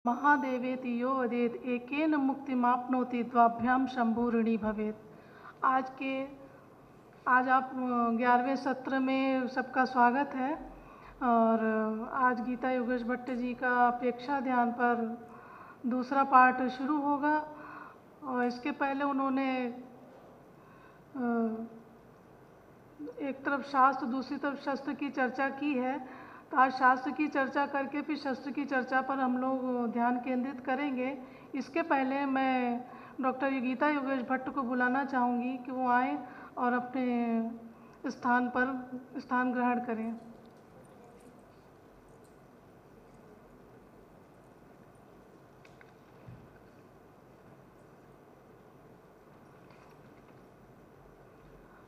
महादेवेति यो वदेत एकेन मुक्तिमाप्नोति द्वाभ्याम शंभुऋणी भवेत। आज आप 11वें सत्र में सबका स्वागत है। और आज गीता योगेश भट्ट जी का अपेक्षा ध्यान पर दूसरा पार्ट शुरू होगा। और इसके पहले उन्होंने एक तरफ शास्त्र दूसरी तरफ शस्त्र की चर्चा की है। तो आज शास्त्र की चर्चा करके फिर शस्त्र की चर्चा पर हम लोग ध्यान केंद्रित करेंगे। इसके पहले मैं डॉक्टर गीता योगेश भट्ट को बुलाना चाहूँगी कि वो आएँ और अपने स्थान पर स्थान ग्रहण करें।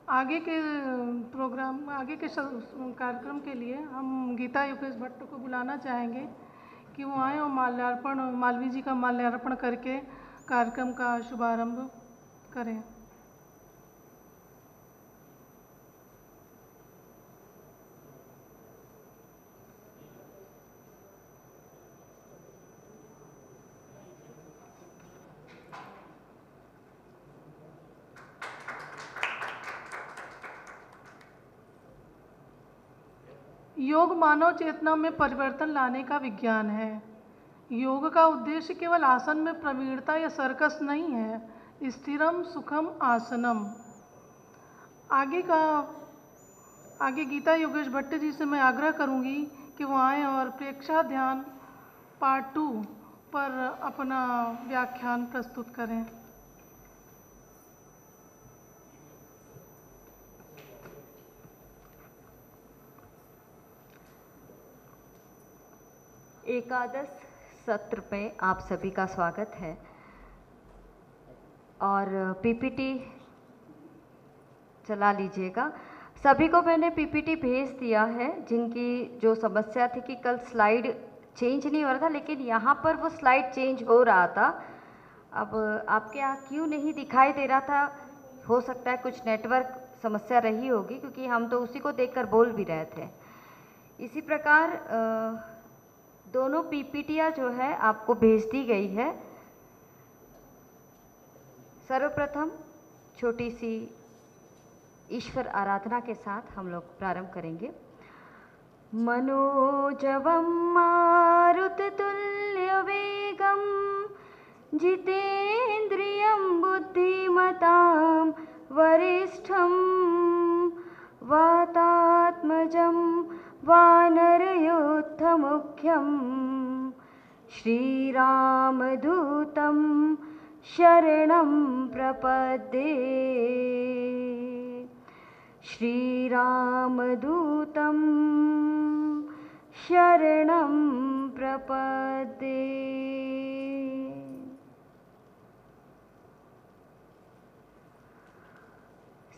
आगे के कार्यक्रम के लिए हम गीता योगेश भट्ट को बुलाना चाहेंगे कि वो आएँ और मालवीय जी का माल्यार्पण करके कार्यक्रम का शुभारंभ करें। योग मानव चेतना में परिवर्तन लाने का विज्ञान है। योग का उद्देश्य केवल आसन में प्रवीणता या सर्कस नहीं है। स्थिरम सुखम आसनम। आगे गीता योगेश भट्ट जी से मैं आग्रह करूंगी कि वो आएँ और प्रेक्षा ध्यान पार्ट 2 पर अपना व्याख्यान प्रस्तुत करें। एकादश सत्र में आप सभी का स्वागत है। और पीपीटी चला लीजिएगा। सभी को मैंने पीपीटी भेज दिया है। जिनकी जो समस्या थी कि कल स्लाइड चेंज नहीं हो रहा था, लेकिन यहाँ पर वो स्लाइड चेंज हो रहा था। अब आपके यहाँ क्यों नहीं दिखाई दे रहा था, हो सकता है कुछ नेटवर्क समस्या रही होगी, क्योंकि हम तो उसी को देखकर बोल भी रहे थे। इसी प्रकार दोनों पीपीटियाँ जो है आपको भेज दी गई है। सर्वप्रथम छोटी सी ईश्वर आराधना के साथ हम लोग प्रारंभ करेंगे। मनोजवं मारुततुल्यवेगं जितेन्द्रियं बुद्धिमतां वरिष्ठं वातात्मजं वानरयोद्धमुख्यं श्रीरामदूतं शरणं प्रपद्ये। श्रीरामदूतं शरणं प्रपद्ये।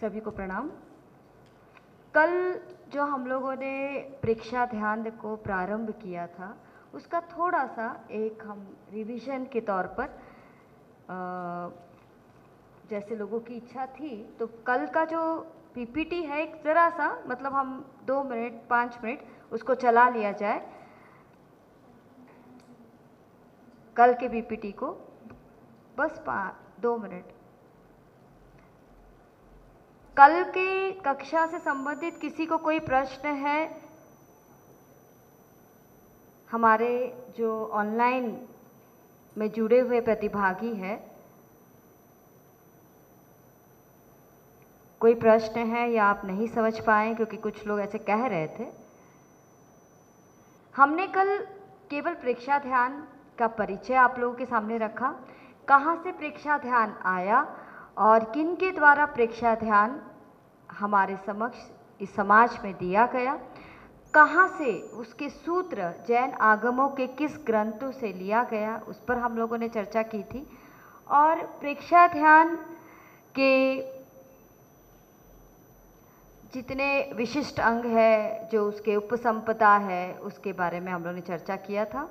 सभी को प्रणाम। कल जो हम लोगों ने प्रेक्षा ध्यान को प्रारंभ किया था, उसका थोड़ा सा एक हम रिवीजन के तौर पर जैसे लोगों की इच्छा थी, तो कल का जो पीपीटी है एक ज़रा सा मतलब हम 2 मिनट 5 मिनट उसको चला लिया जाए। कल के पीपीटी को बस 2 मिनट। कल के कक्षा से संबंधित किसी को कोई प्रश्न है? हमारे जो ऑनलाइन में जुड़े हुए प्रतिभागी हैं, कोई प्रश्न है या आप नहीं समझ पाए? क्योंकि कुछ लोग ऐसे कह रहे थे। हमने कल केवल प्रेक्षा ध्यान का परिचय आप लोगों के सामने रखा। कहाँ से प्रेक्षा ध्यान आया और किन के द्वारा प्रेक्षा ध्यान हमारे समक्ष इस समाज में दिया गया, कहाँ से उसके सूत्र जैन आगमों के किस ग्रंथों से लिया गया, उस पर हम लोगों ने चर्चा की थी। और प्रेक्षा ध्यान के जितने विशिष्ट अंग है, जो उसके उपसंपदा है, उसके बारे में हम लोगों ने चर्चा किया था।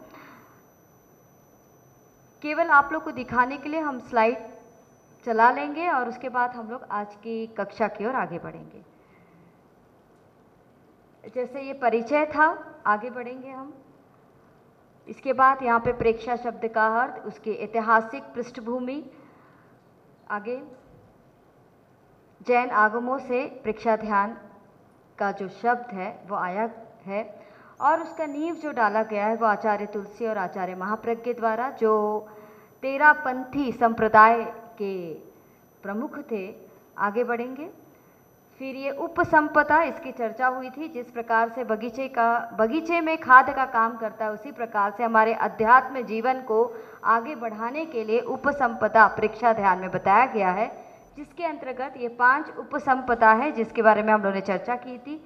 केवल आप लोग को दिखाने के लिए हम स्लाइड चला लेंगे और उसके बाद हम लोग आज की कक्षा की ओर आगे बढ़ेंगे। जैसे ये परिचय था, आगे बढ़ेंगे हम। इसके बाद यहाँ पे प्रेक्षा शब्द का अर्थ, उसकी ऐतिहासिक पृष्ठभूमि, आगे जैन आगमों से प्रेक्षा ध्यान का जो शब्द है वो आया है और उसका नींव जो डाला गया है वो आचार्य तुलसी और आचार्य महाप्रज्ञ द्वारा, जो तेरापंथी संप्रदाय के प्रमुख थे। आगे बढ़ेंगे। फिर ये उपसंपदा, इसकी चर्चा हुई थी। जिस प्रकार से बगीचे में खाद का काम करता है, उसी प्रकार से हमारे अध्यात्म जीवन को आगे बढ़ाने के लिए उपसंपदा प्रेक्षा ध्यान में बताया गया है, जिसके अंतर्गत ये 5 उपसंपदा है जिसके बारे में हम लोगों ने चर्चा की थी।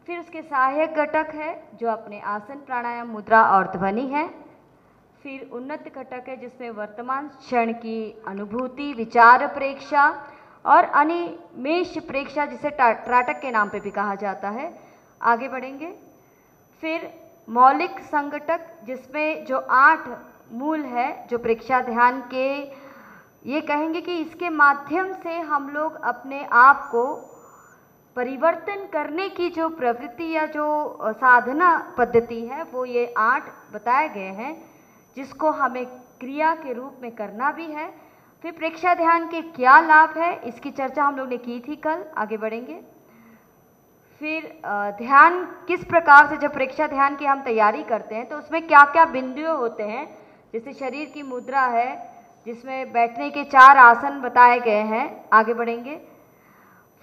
फिर उसके सहायक घटक है जो अपने आसन, प्राणायाम, मुद्रा और ध्वनि है। फिर उन्नत घटक है जिसमें वर्तमान क्षण की अनुभूति, विचार प्रेक्षा और अनिमेष प्रेक्षा, जिसे त्राटक के नाम पे भी कहा जाता है। आगे बढ़ेंगे। फिर मौलिक संघटक, जिसमें जो 8 मूल है जो प्रेक्षा ध्यान के, ये कहेंगे कि इसके माध्यम से हम लोग अपने आप को परिवर्तन करने की जो प्रवृत्ति या जो साधना पद्धति है वो ये 8 बताए गए हैं, जिसको हमें क्रिया के रूप में करना भी है। फिर प्रेक्षा ध्यान के क्या लाभ है, इसकी चर्चा हम लोग ने की थी कल। आगे बढ़ेंगे। फिर ध्यान किस प्रकार से, जब प्रेक्षा ध्यान की हम तैयारी करते हैं तो उसमें क्या क्या बिंदु होते हैं, जैसे शरीर की मुद्रा है जिसमें बैठने के 4 आसन बताए गए हैं। आगे बढ़ेंगे।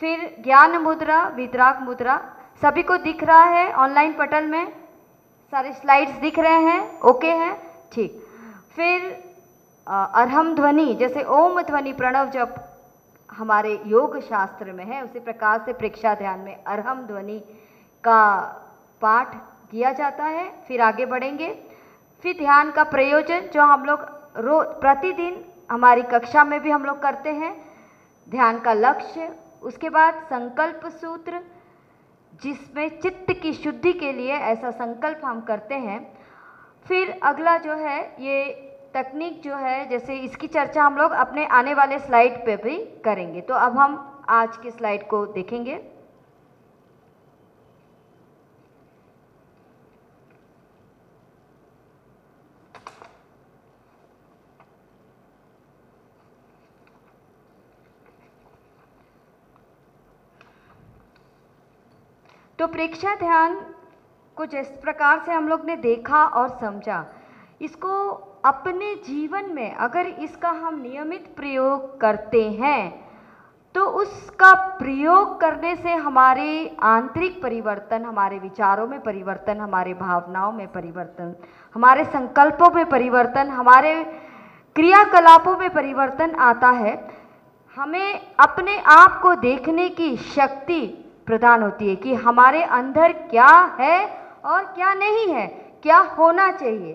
फिर ज्ञान मुद्रा, वितराग मुद्रा, सभी को दिख रहा है ऑनलाइन पटल में, सारे स्लाइड्स दिख रहे हैं, ओके हैं, ठीक। फिर अर्हम ध्वनि, जैसे ओम ध्वनि प्रणव जब हमारे योग शास्त्र में है, उसी प्रकार से प्रेक्षा ध्यान में अर्हम ध्वनि का पाठ किया जाता है। फिर आगे बढ़ेंगे। फिर ध्यान का प्रयोजन, जो हम लोग प्रतिदिन हमारी कक्षा में भी हम लोग करते हैं, ध्यान का लक्ष्य। उसके बाद संकल्प सूत्र, जिसमें चित्त की शुद्धि के लिए ऐसा संकल्प हम करते हैं। फिर अगला जो है ये तकनीक जो है, जैसे इसकी चर्चा हम लोग अपने आने वाले स्लाइड पे भी करेंगे। तो अब हम आज की स्लाइड को देखेंगे। तो प्रेक्षा ध्यान को जिस प्रकार से हम लोग ने देखा और समझा, इसको अपने जीवन में अगर इसका हम नियमित प्रयोग करते हैं तो उसका प्रयोग करने से हमारे आंतरिक परिवर्तन, हमारे विचारों में परिवर्तन, हमारे भावनाओं में परिवर्तन, हमारे संकल्पों में परिवर्तन, हमारे क्रियाकलापों में परिवर्तन आता है। हमें अपने आप को देखने की शक्ति प्रदान होती है कि हमारे अंदर क्या है और क्या नहीं है, क्या होना चाहिए,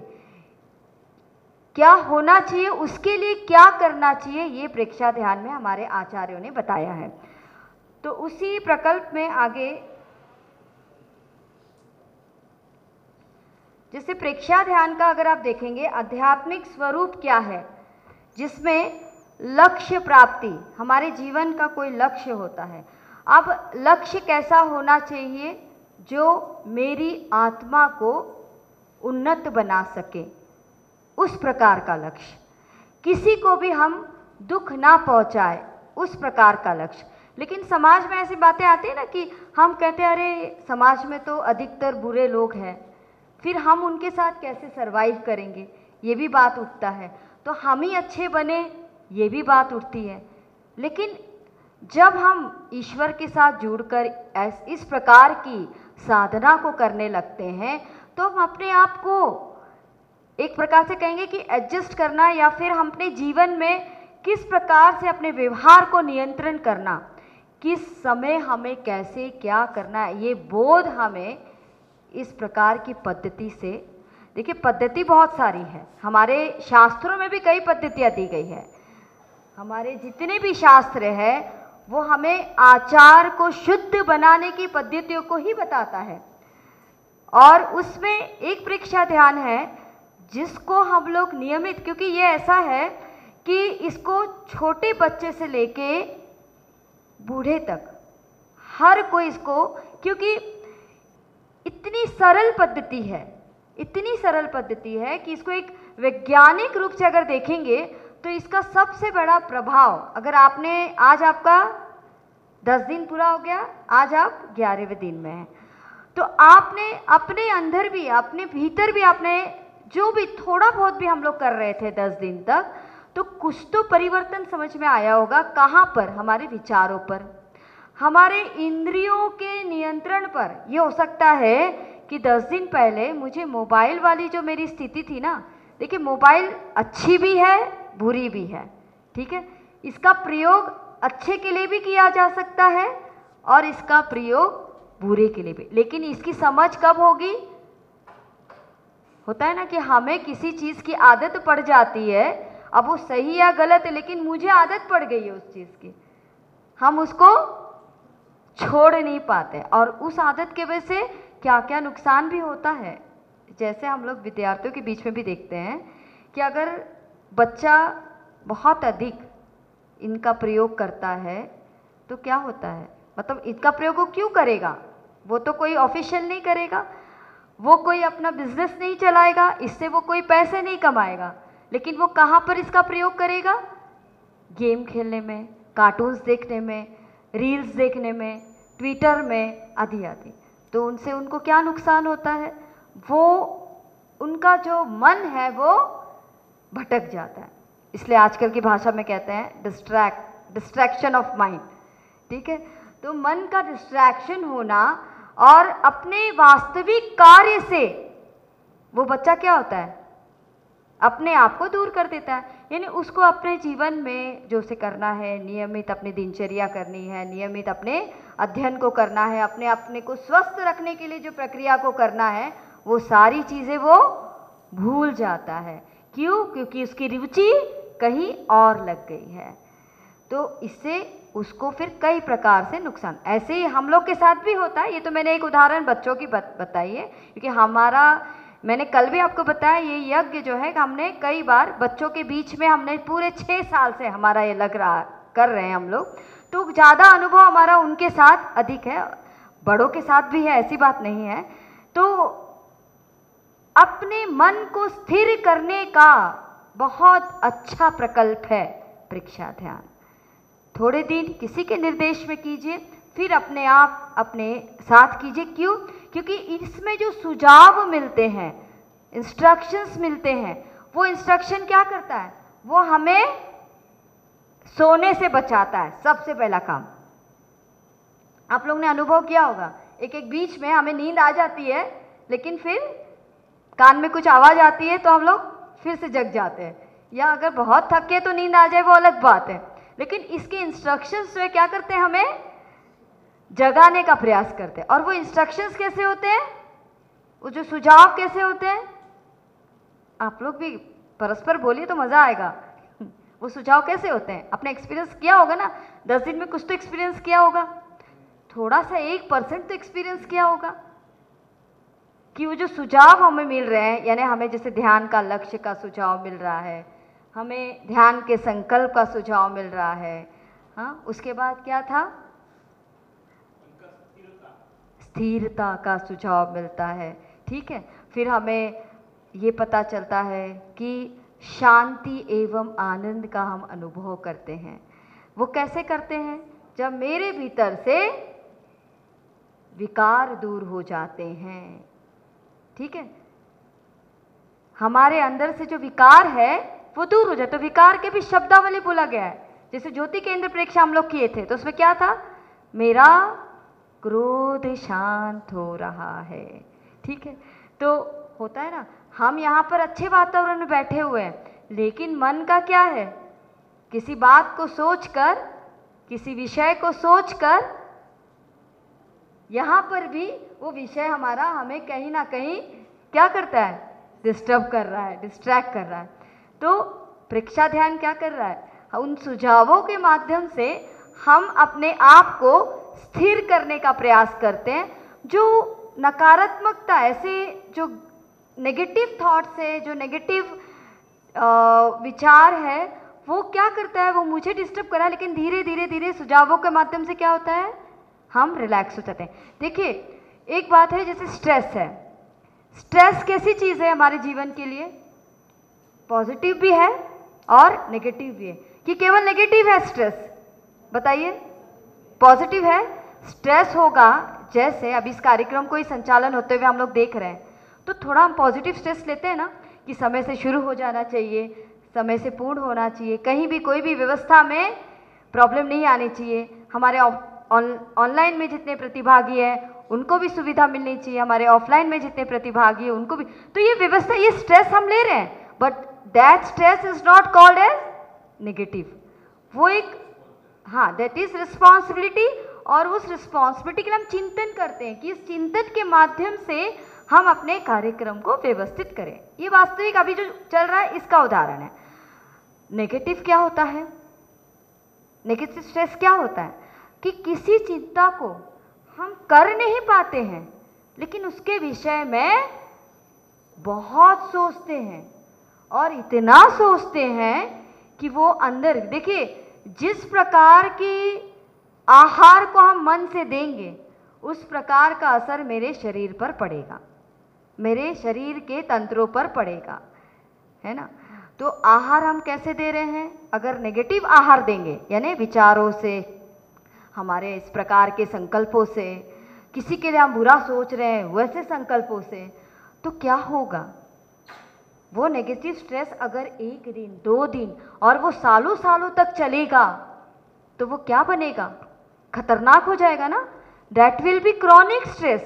क्या होना चाहिए, उसके लिए क्या करना चाहिए, ये प्रेक्षा ध्यान में हमारे आचार्यों ने बताया है। तो उसी प्रकल्प में आगे, जैसे प्रेक्षा ध्यान का अगर आप देखेंगे, आध्यात्मिक स्वरूप क्या है, जिसमें लक्ष्य प्राप्ति, हमारे जीवन का कोई लक्ष्य होता है। अब लक्ष्य कैसा होना चाहिए, जो मेरी आत्मा को उन्नत बना सके, उस प्रकार का लक्ष्य। किसी को भी हम दुख ना पहुंचाए, उस प्रकार का लक्ष्य। लेकिन समाज में ऐसी बातें आती है ना कि हम कहते हैं अरे समाज में तो अधिकतर बुरे लोग हैं, फिर हम उनके साथ कैसे सरवाइव करेंगे, ये भी बात उठता है। तो हम ही अच्छे बने, ये भी बात उठती है। लेकिन जब हम ईश्वर के साथ जुड़कर इस प्रकार की साधना को करने लगते हैं तो हम अपने आप को एक प्रकार से कहेंगे कि एडजस्ट करना, या फिर हम अपने जीवन में किस प्रकार से अपने व्यवहार को नियंत्रण करना, किस समय हमें कैसे क्या करना है, ये बोध हमें इस प्रकार की पद्धति से, देखिए पद्धति बहुत सारी है, हमारे शास्त्रों में भी कई पद्धतियाँ दी गई है। हमारे जितने भी शास्त्र है वो हमें आचार को शुद्ध बनाने की पद्धतियों को ही बताता है। और उसमें एक प्रेक्षा ध्यान है जिसको हम लोग नियमित, क्योंकि ये ऐसा है कि इसको छोटे बच्चे से लेके बूढ़े तक हर कोई इसको, क्योंकि इतनी सरल पद्धति है, इतनी सरल पद्धति है कि इसको एक वैज्ञानिक रूप से अगर देखेंगे तो इसका सबसे बड़ा प्रभाव, अगर आपने आज आपका 10 दिन पूरा हो गया, आज आप 11वें दिन में हैं, तो आपने अपने अंदर भी, अपने भीतर भी, आपने जो भी थोड़ा बहुत भी हम लोग कर रहे थे 10 दिन तक, तो कुछ तो परिवर्तन समझ में आया होगा। कहाँ पर? हमारे विचारों पर, हमारे इंद्रियों के नियंत्रण पर। ये हो सकता है कि 10 दिन पहले मुझे मोबाइल वाली जो मेरी स्थिति थी ना, देखिए मोबाइल अच्छी भी है बुरी भी है, ठीक है, इसका प्रयोग अच्छे के लिए भी किया जा सकता है और इसका प्रयोग बुरे के लिए भी, लेकिन इसकी समझ कब होगी? होता है ना कि हमें किसी चीज़ की आदत पड़ जाती है, अब वो सही या गलत है लेकिन मुझे आदत पड़ गई है उस चीज़ की, हम उसको छोड़ नहीं पाते और उस आदत के वजह से क्या क्या नुकसान भी होता है। जैसे हम लोग विद्यार्थियों के बीच में भी देखते हैं कि अगर बच्चा बहुत अधिक इनका प्रयोग करता है तो क्या होता है, मतलब इनका प्रयोग वो क्यों करेगा? वो तो कोई ऑफिशियल नहीं करेगा, वो कोई अपना बिजनेस नहीं चलाएगा, इससे वो कोई पैसे नहीं कमाएगा, लेकिन वो कहाँ पर इसका प्रयोग करेगा? गेम खेलने में, कार्टून्स देखने में, रील्स देखने में, ट्विटर में, आदि आदि। तो उनसे उनको क्या नुकसान होता है? वो उनका जो मन है वो भटक जाता है। इसलिए आजकल की भाषा में कहते हैं डिस्ट्रैक्शन ऑफ माइंड, ठीक है। तो मन का डिस्ट्रैक्शन होना और अपने वास्तविक कार्य से वो बच्चा क्या होता है? अपने आप को दूर कर देता है। यानी उसको अपने जीवन में जो से करना है, नियमित अपनी दिनचर्या करनी है, नियमित अपने अध्ययन को करना है, अपने को स्वस्थ रखने के लिए जो प्रक्रिया को करना है, वो सारी चीज़ें वो भूल जाता है। क्यों? क्योंकि उसकी रुचि कहीं और लग गई है। तो इससे उसको फिर कई प्रकार से नुकसान, ऐसे ही हम लोग के साथ भी होता है। ये तो मैंने एक उदाहरण बच्चों की बताई है, क्योंकि मैंने कल भी आपको बताया ये यज्ञ जो है हमने कई बार बच्चों के बीच में, हमने पूरे 6 साल से हमारा ये लग रहा कर रहे हैं हम लोग, तो ज़्यादा अनुभव हमारा उनके साथ अधिक है, बड़ों के साथ भी है, ऐसी बात नहीं है। तो अपने मन को स्थिर करने का बहुत अच्छा प्रकल्प है परीक्षा ध्यान। थोड़े दिन किसी के निर्देश में कीजिए, फिर अपने आप अपने साथ कीजिए। क्यों? क्योंकि इसमें जो सुझाव मिलते हैं, इंस्ट्रक्शंस मिलते हैं, वो इंस्ट्रक्शन क्या करता है? वो हमें सोने से बचाता है। सबसे पहला काम आप लोग ने अनुभव किया होगा, एक बीच में हमें नींद आ जाती है, लेकिन फिर कान में कुछ आवाज़ आती है तो हम लोग फिर से जग जाते हैं, या अगर बहुत थके तो नींद आ जाए वो अलग बात है, लेकिन इसके इंस्ट्रक्शंस जो क्या करते हैं, हमें जगाने का प्रयास करते हैं। और वो इंस्ट्रक्शंस कैसे होते हैं, वो जो सुझाव कैसे होते हैं, आप लोग भी परस्पर बोलिए तो मज़ा आएगा। वो सुझाव कैसे होते हैं? आपने एक्सपीरियंस किया होगा ना, 10 दिन में कुछ तो एक्सपीरियंस किया होगा, थोड़ा सा 1% तो एक्सपीरियंस किया होगा कि वो जो सुझाव हमें मिल रहे हैं, यानी हमें जैसे ध्यान का लक्ष्य का सुझाव मिल रहा है, हमें ध्यान के संकल्प का सुझाव मिल रहा है, हाँ, उसके बाद क्या था, स्थिरता का सुझाव मिलता है, ठीक है। फिर हमें ये पता चलता है कि शांति एवं आनंद का हम अनुभव करते हैं। वो कैसे करते हैं? जब मेरे भीतर से विकार दूर हो जाते हैं, ठीक है, हमारे अंदर से जो विकार है वो दूर हो जाए। तो विकार के भी शब्दावली बोला गया है। जैसे ज्योति केंद्र परीक्षा हम लोग किए थे तो उसमें क्या था, मेरा क्रोध शांत हो रहा है, ठीक है। तो होता है ना, हम यहाँ पर अच्छे वातावरण में बैठे हुए हैं, लेकिन मन का क्या है, किसी बात को सोचकर, किसी विषय को सोचकर, यहाँ पर भी वो विषय हमारा हमें कहीं ना कहीं क्या करता है, डिस्टर्ब कर रहा है, डिस्ट्रैक्ट कर रहा है। तो परीक्षा ध्यान क्या कर रहा है, उन सुझावों के माध्यम से हम अपने आप को स्थिर करने का प्रयास करते हैं। जो नकारात्मकता, ऐसे जो नेगेटिव थॉट्स है, जो नेगेटिव विचार है, वो क्या करता है, वो मुझे डिस्टर्ब कर रहा है, लेकिन धीरे धीरे धीरे सुझावों के माध्यम से क्या होता है, हम रिलैक्स हो जाते हैं। देखिए एक बात है, जैसे स्ट्रेस है, स्ट्रेस कैसी चीज़ है हमारे जीवन के लिए? पॉजिटिव भी है और नेगेटिव भी है कि केवल नेगेटिव है स्ट्रेस? बताइए, पॉजिटिव है। स्ट्रेस होगा, जैसे अभी इस कार्यक्रम को ही संचालन होते हुए हम लोग देख रहे हैं, तो थोड़ा हम पॉजिटिव स्ट्रेस लेते हैं ना कि समय से शुरू हो जाना चाहिए, समय से पूर्ण होना चाहिए, कहीं भी कोई भी व्यवस्था में प्रॉब्लम नहीं आनी चाहिए, हमारे ऑनलाइन में जितने प्रतिभागी हैं उनको भी सुविधा मिलनी चाहिए, हमारे ऑफलाइन में जितने प्रतिभागी हैं उनको भी। तो ये व्यवस्था, ये स्ट्रेस हम ले रहे हैं, but that stress is not called as negative. वो एक, हाँ, दैट इज रिस्पॉन्सिबिलिटी। और उस रिस्पॉन्सिबिलिटी के लिए हम चिंतन करते हैं कि इस चिंतन के माध्यम से हम अपने कार्यक्रम को व्यवस्थित करें। ये वास्तविक अभी जो चल रहा है इसका उदाहरण है। नेगेटिव क्या होता है? नेगेटिव स्ट्रेस क्या होता है कि किसी चिंता को हम कर नहीं पाते हैं, लेकिन उसके विषय में बहुत सोचते हैं और इतना सोचते हैं कि वो अंदर, देखिए, जिस प्रकार की आहार को हम मन से देंगे उस प्रकार का असर मेरे शरीर पर पड़ेगा, मेरे शरीर के तंत्रों पर पड़ेगा, है ना। तो आहार हम कैसे दे रहे हैं? अगर नेगेटिव आहार देंगे, यानी विचारों से, हमारे इस प्रकार के संकल्पों से, किसी के लिए हम बुरा सोच रहे हैं वैसे संकल्पों से, तो क्या होगा? वो नेगेटिव स्ट्रेस अगर 1 दिन 2 दिन और वो सालों सालों तक चलेगा तो वो क्या बनेगा? खतरनाक हो जाएगा ना। That will be chronic stress.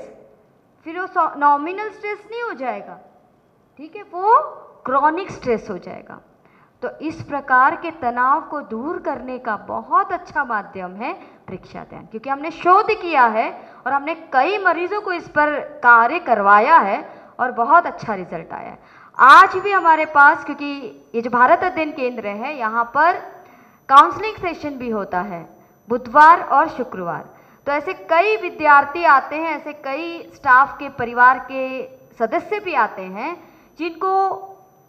फिर वो नॉमिनल स्ट्रेस नहीं हो जाएगा, ठीक है, वो क्रॉनिक स्ट्रेस हो जाएगा। तो इस प्रकार के तनाव को दूर करने का बहुत अच्छा माध्यम है परीक्षा ध्यान, क्योंकि हमने शोध किया है और हमने कई मरीजों को इस पर कार्य करवाया है और बहुत अच्छा रिजल्ट आया है। आज भी हमारे पास, क्योंकि ये जो भारत अध्ययन केंद्र है, यहाँ पर काउंसलिंग सेशन भी होता है बुधवार और शुक्रवार। तो ऐसे कई विद्यार्थी आते हैं, ऐसे कई स्टाफ के परिवार के सदस्य भी आते हैं जिनको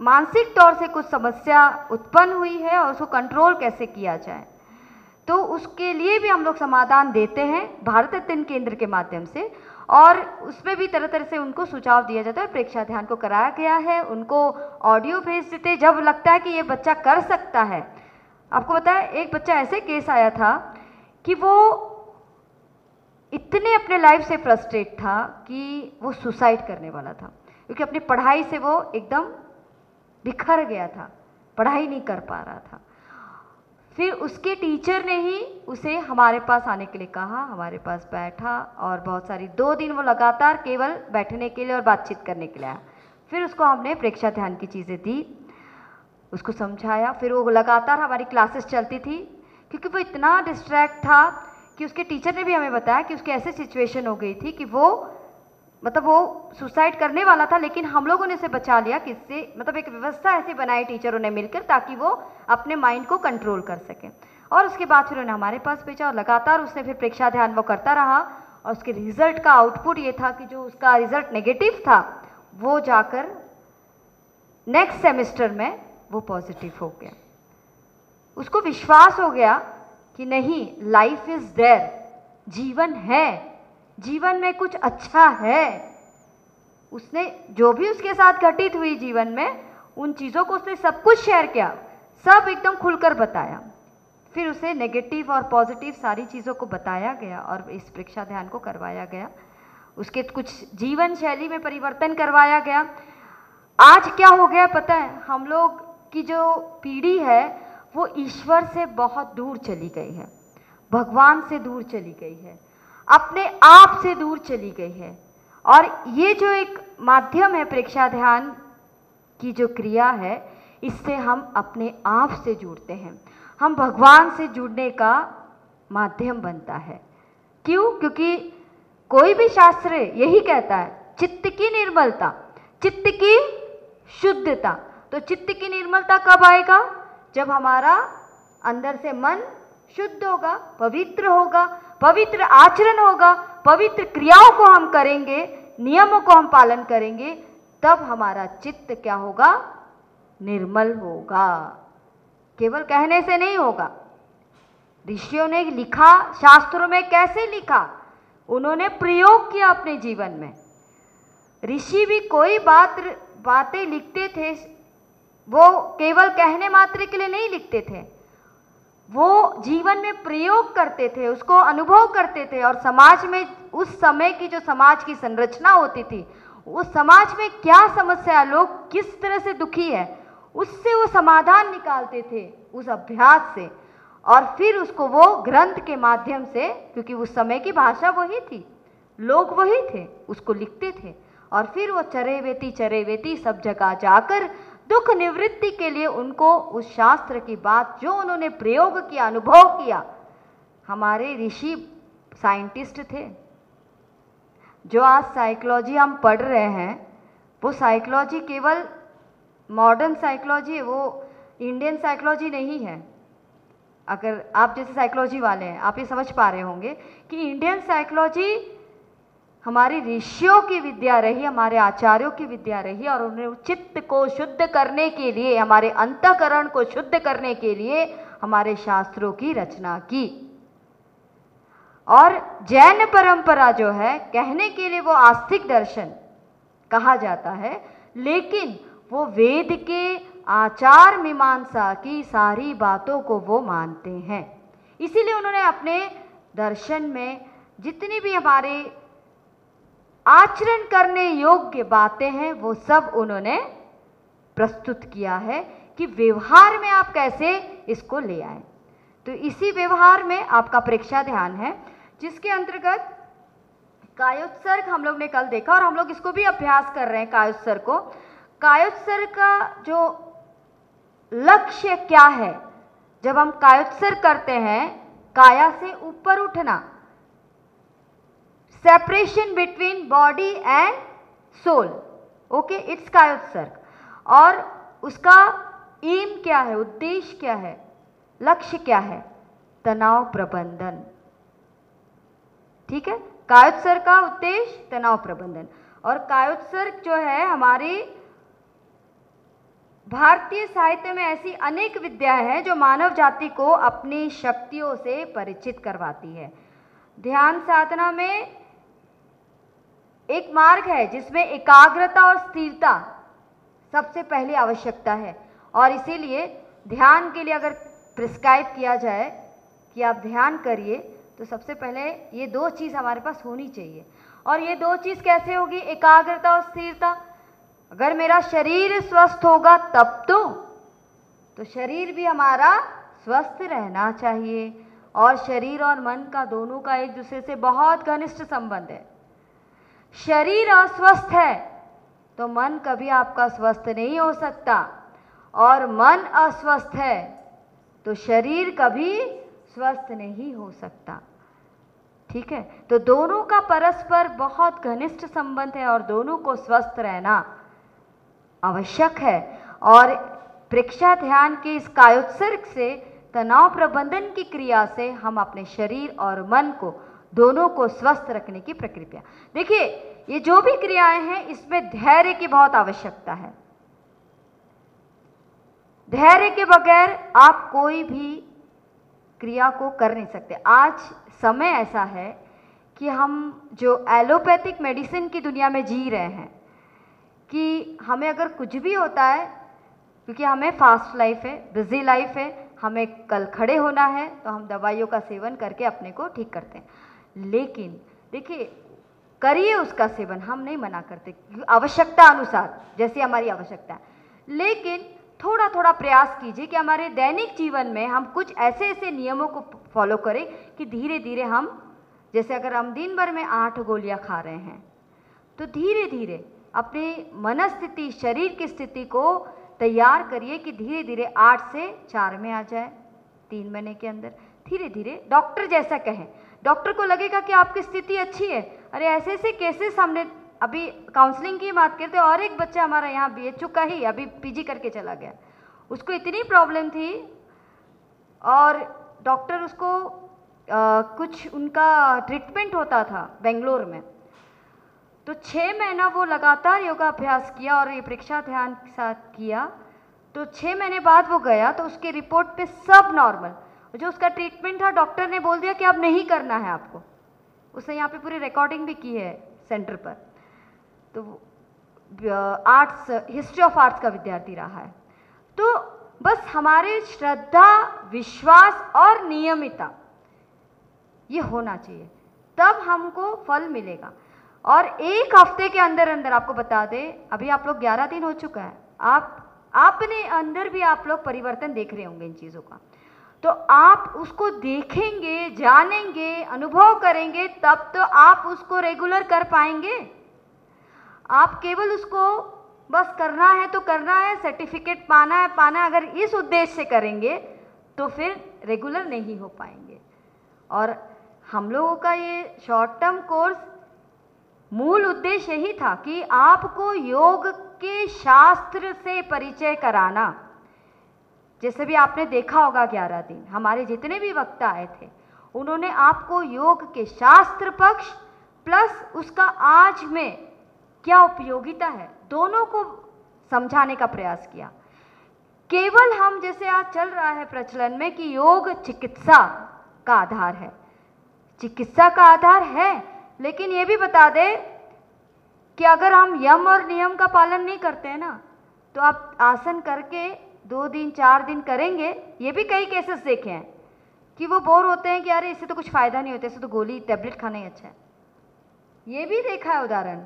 मानसिक तौर से कुछ समस्या उत्पन्न हुई है और उसको कंट्रोल कैसे किया जाए, तो उसके लिए भी हम लोग समाधान देते हैं भारत अध्ययन केंद्र के माध्यम से। और उसमें भी तरह तरह से उनको सुझाव दिया जाता है। परीक्षा ध्यान को कराया गया है, उनको ऑडियो भेज देते जब लगता है कि ये बच्चा कर सकता है। आपको पता है, एक बच्चा ऐसे केस आया था कि वो इतने अपने लाइफ से फ्रस्ट्रेट था कि वो सुसाइड करने वाला था, क्योंकि अपनी पढ़ाई से वो एकदम बिखर गया था, पढ़ाई नहीं कर पा रहा था। फिर उसके टीचर ने ही उसे हमारे पास आने के लिए कहा, हमारे पास बैठा और बहुत सारी 2 दिन वो लगातार केवल बैठने के लिए और बातचीत करने के लिए आया। फिर उसको हमने परीक्षा ध्यान की चीज़ें दी, उसको समझाया। फिर वो लगातार हमारी क्लासेस चलती थी, क्योंकि वो इतना डिस्ट्रैक्ट था कि उसके टीचर ने भी हमें बताया कि उसकी ऐसी सिचुएशन हो गई थी कि वो वो सुसाइड करने वाला था, लेकिन हम लोगों ने उसे बचा लिया। किससे? एक व्यवस्था ऐसी बनाई टीचरों ने मिलकर, ताकि वो अपने माइंड को कंट्रोल कर सके। और उसके बाद फिर उन्हें हमारे पास भेजा और लगातार उसने फिर परीक्षा ध्यान वो करता रहा। और उसके रिजल्ट का आउटपुट ये था कि जो उसका रिजल्ट नेगेटिव था वो जाकर नेक्स्ट सेमेस्टर में वो पॉजिटिव हो गया। उसको विश्वास हो गया कि नहीं, लाइफ इज देयर, जीवन है, जीवन में कुछ अच्छा है। उसने जो भी उसके साथ घटित हुई जीवन में, उन चीज़ों को उसने सब कुछ शेयर किया, सब एकदम खुलकर बताया। फिर उसे नेगेटिव और पॉजिटिव सारी चीज़ों को बताया गया और इस परीक्षा ध्यान को करवाया गया। उसके कुछ जीवन शैली में परिवर्तन करवाया गया। आज क्या हो गया पता है? हम लोग की जो पीढ़ी है वो ईश्वर से बहुत दूर चली गई है, भगवान से दूर चली गई है, अपने आप से दूर चली गई है। और ये जो एक माध्यम है परीक्षा ध्यान की जो क्रिया है, इससे हम अपने आप से जुड़ते हैं, हम भगवान से जुड़ने का माध्यम बनता है। क्यों? क्योंकि कोई भी शास्त्र यही कहता है, चित्त की निर्मलता, चित्त की शुद्धता। तो चित्त की निर्मलता कब आएगा? जब हमारा अंदर से मन शुद्ध होगा, पवित्र होगा, पवित्र आचरण होगा, पवित्र क्रियाओं को हम करेंगे, नियमों को हम पालन करेंगे, तब हमारा चित्त क्या होगा? निर्मल होगा। केवल कहने से नहीं होगा। ऋषियों ने लिखा, शास्त्रों में कैसे लिखा, उन्होंने प्रयोग किया अपने जीवन में। ऋषि भी कोई बातें लिखते थे, वो केवल कहने मात्र के लिए नहीं लिखते थे, वो जीवन में प्रयोग करते थे, उसको अनुभव करते थे। और समाज में उस समय की जो समाज की संरचना होती थी, उस समाज में क्या समस्या, लोग किस तरह से दुखी है, उससे वो समाधान निकालते थे उस अभ्यास से। और फिर उसको वो ग्रंथ के माध्यम से, क्योंकि उस समय की भाषा वही थी, लोग वही थे, उसको लिखते थे। और फिर वो चरेवेती सब जगह जाकर दुख निवृत्ति के लिए उनको उस शास्त्र की बात जो उन्होंने प्रयोग किया, अनुभव किया। हमारे ऋषि साइंटिस्ट थे। जो आज साइकोलॉजी हम पढ़ रहे हैं, वो साइकोलॉजी केवल मॉडर्न साइकोलॉजी है, वो इंडियन साइकोलॉजी नहीं है। अगर आप जैसे साइकोलॉजी वाले हैं, आप ये समझ पा रहे होंगे कि इंडियन साइकोलॉजी हमारी ऋषियों की विद्या रही, हमारे आचार्यों की विद्या रही, और उन्होंने चित्त को शुद्ध करने के लिए, हमारे अंतःकरण को शुद्ध करने के लिए हमारे शास्त्रों की रचना की। और जैन परंपरा जो है, कहने के लिए वो आस्तिक दर्शन कहा जाता है, लेकिन वो वेद के आचार मीमांसा की सारी बातों को वो मानते हैं। इसीलिए उन्होंने अपने दर्शन में जितनी भी हमारे आचरण करने योग्य बातें हैं, वो सब उन्होंने प्रस्तुत किया है कि व्यवहार में आप कैसे इसको ले आए। तो इसी व्यवहार में आपका प्रेक्षा ध्यान है, जिसके अंतर्गत कायोत्सर्ग हम लोग ने कल देखा, और हम लोग इसको भी अभ्यास कर रहे हैं कायोत्सर्ग को। कायोत्सर्ग का जो लक्ष्य क्या है, जब हम कायोत्सर्ग करते हैं, काया से ऊपर उठना, separation between body and soul, okay, it's kayotsarga. और उसका एम क्या है, उद्देश्य क्या है, लक्ष्य क्या है? तनाव प्रबंधन। ठीक है, कायोत्सर्ग का उद्देश्य तनाव प्रबंधन। और कायोत्सर्ग जो है, हमारी भारतीय साहित्य में ऐसी अनेक विद्याएं हैं जो मानव जाति को अपनी शक्तियों से परिचित करवाती है। ध्यान साधना में एक मार्ग है जिसमें एकाग्रता और स्थिरता सबसे पहली आवश्यकता है। और इसीलिए ध्यान के लिए अगर प्रिस्क्राइब किया जाए कि आप ध्यान करिए, तो सबसे पहले ये दो चीज़ हमारे पास होनी चाहिए। और ये दो चीज़ कैसे होगी? एकाग्रता और स्थिरता। अगर मेरा शरीर स्वस्थ होगा तब तो शरीर भी हमारा स्वस्थ रहना चाहिए। और शरीर और मन का, दोनों का एक दूसरे से बहुत घनिष्ठ संबंध है। शरीर अस्वस्थ है तो मन कभी आपका स्वस्थ नहीं हो सकता, और मन अस्वस्थ है तो शरीर कभी स्वस्थ नहीं हो सकता। ठीक है, तो दोनों का परस्पर बहुत घनिष्ठ संबंध है और दोनों को स्वस्थ रहना आवश्यक है। और प्रेक्षा ध्यान के इस कायोत्सर्ग से, तनाव प्रबंधन की क्रिया से, हम अपने शरीर और मन को, दोनों को स्वस्थ रखने की प्रक्रिया। देखिए, ये जो भी क्रियाएं हैं, इसमें धैर्य की बहुत आवश्यकता है। धैर्य के बगैर आप कोई भी क्रिया को कर नहीं सकते। आज समय ऐसा है कि हम जो एलोपैथिक मेडिसिन की दुनिया में जी रहे हैं, कि हमें अगर कुछ भी होता है, क्योंकि हमें फास्ट लाइफ है, बिजी लाइफ है, हमें कल खड़े होना है, तो हम दवाइयों का सेवन करके अपने को ठीक करते हैं। लेकिन देखिए, करिए उसका सेवन, हम नहीं मना करते, आवश्यकता अनुसार, जैसी हमारी आवश्यकता है। लेकिन थोड़ा थोड़ा प्रयास कीजिए कि हमारे दैनिक जीवन में हम कुछ ऐसे ऐसे नियमों को फॉलो करें कि धीरे धीरे हम, जैसे अगर हम दिन भर में 8 गोलियां खा रहे हैं, तो धीरे धीरे अपनी मनस्थिति, शरीर की स्थिति को तैयार करिए कि धीरे धीरे 8 से 4 में आ जाए 3 महीने के अंदर। धीरे धीरे डॉक्टर जैसा कहें, डॉक्टर को लगेगा कि आपकी स्थिति अच्छी है। अरे ऐसे ऐसे केसेस हमने अभी काउंसलिंग की बात करते, और एक बच्चा हमारा यहाँ BHU का ही अभी PG करके चला गया, उसको इतनी प्रॉब्लम थी और डॉक्टर उसको कुछ उनका ट्रीटमेंट होता था बेंगलोर में, तो 6 महीना वो लगातार योगा अभ्यास किया और ये प्रेक्षा ध्यान के साथ किया। तो 6 महीने बाद वो गया तो उसके रिपोर्ट पे सब नॉर्मल। जो उसका ट्रीटमेंट था, डॉक्टर ने बोल दिया कि अब नहीं करना है आपको। उसने यहाँ पे पूरी रिकॉर्डिंग भी की है सेंटर पर। तो आर्ट्स, हिस्ट्री ऑफ आर्ट्स का विद्यार्थी रहा है। तो बस हमारे श्रद्धा, विश्वास और नियमितता ये होना चाहिए, तब हमको फल मिलेगा। और एक हफ्ते के अंदर अंदर आपको बता दें, अभी आप लोग 11 दिन हो चुका है, आपने अंदर भी आप लोग परिवर्तन देख रहे होंगे इन चीज़ों का। तो आप उसको देखेंगे, जानेंगे, अनुभव करेंगे, तब तो आप उसको रेगुलर कर पाएंगे। आप केवल उसको बस करना है तो करना है, सर्टिफिकेट पाना है पाना है, अगर इस उद्देश्य से करेंगे तो फिर रेगुलर नहीं हो पाएंगे। और हम लोगों का ये शॉर्ट टर्म कोर्स मूल उद्देश्य यही था कि आपको योग के शास्त्र से परिचय कराना। जैसे भी आपने देखा होगा 11 दिन हमारे जितने भी वक्ता आए थे, उन्होंने आपको योग के शास्त्र पक्ष प्लस उसका आज में क्या उपयोगिता है, दोनों को समझाने का प्रयास किया। केवल हम जैसे आज चल रहा है प्रचलन में कि योग चिकित्सा का आधार है, चिकित्सा का आधार है, लेकिन ये भी बता दें कि अगर हम यम और नियम का पालन नहीं करते हैं ना, तो आप आसन करके 2 दिन 4 दिन करेंगे, ये भी कई केसेस देखे हैं कि वो बोर होते हैं कि अरे इससे तो कुछ फ़ायदा नहीं होता, इससे तो गोली टैबलेट खाना ही अच्छा है, ये भी देखा है उदाहरण।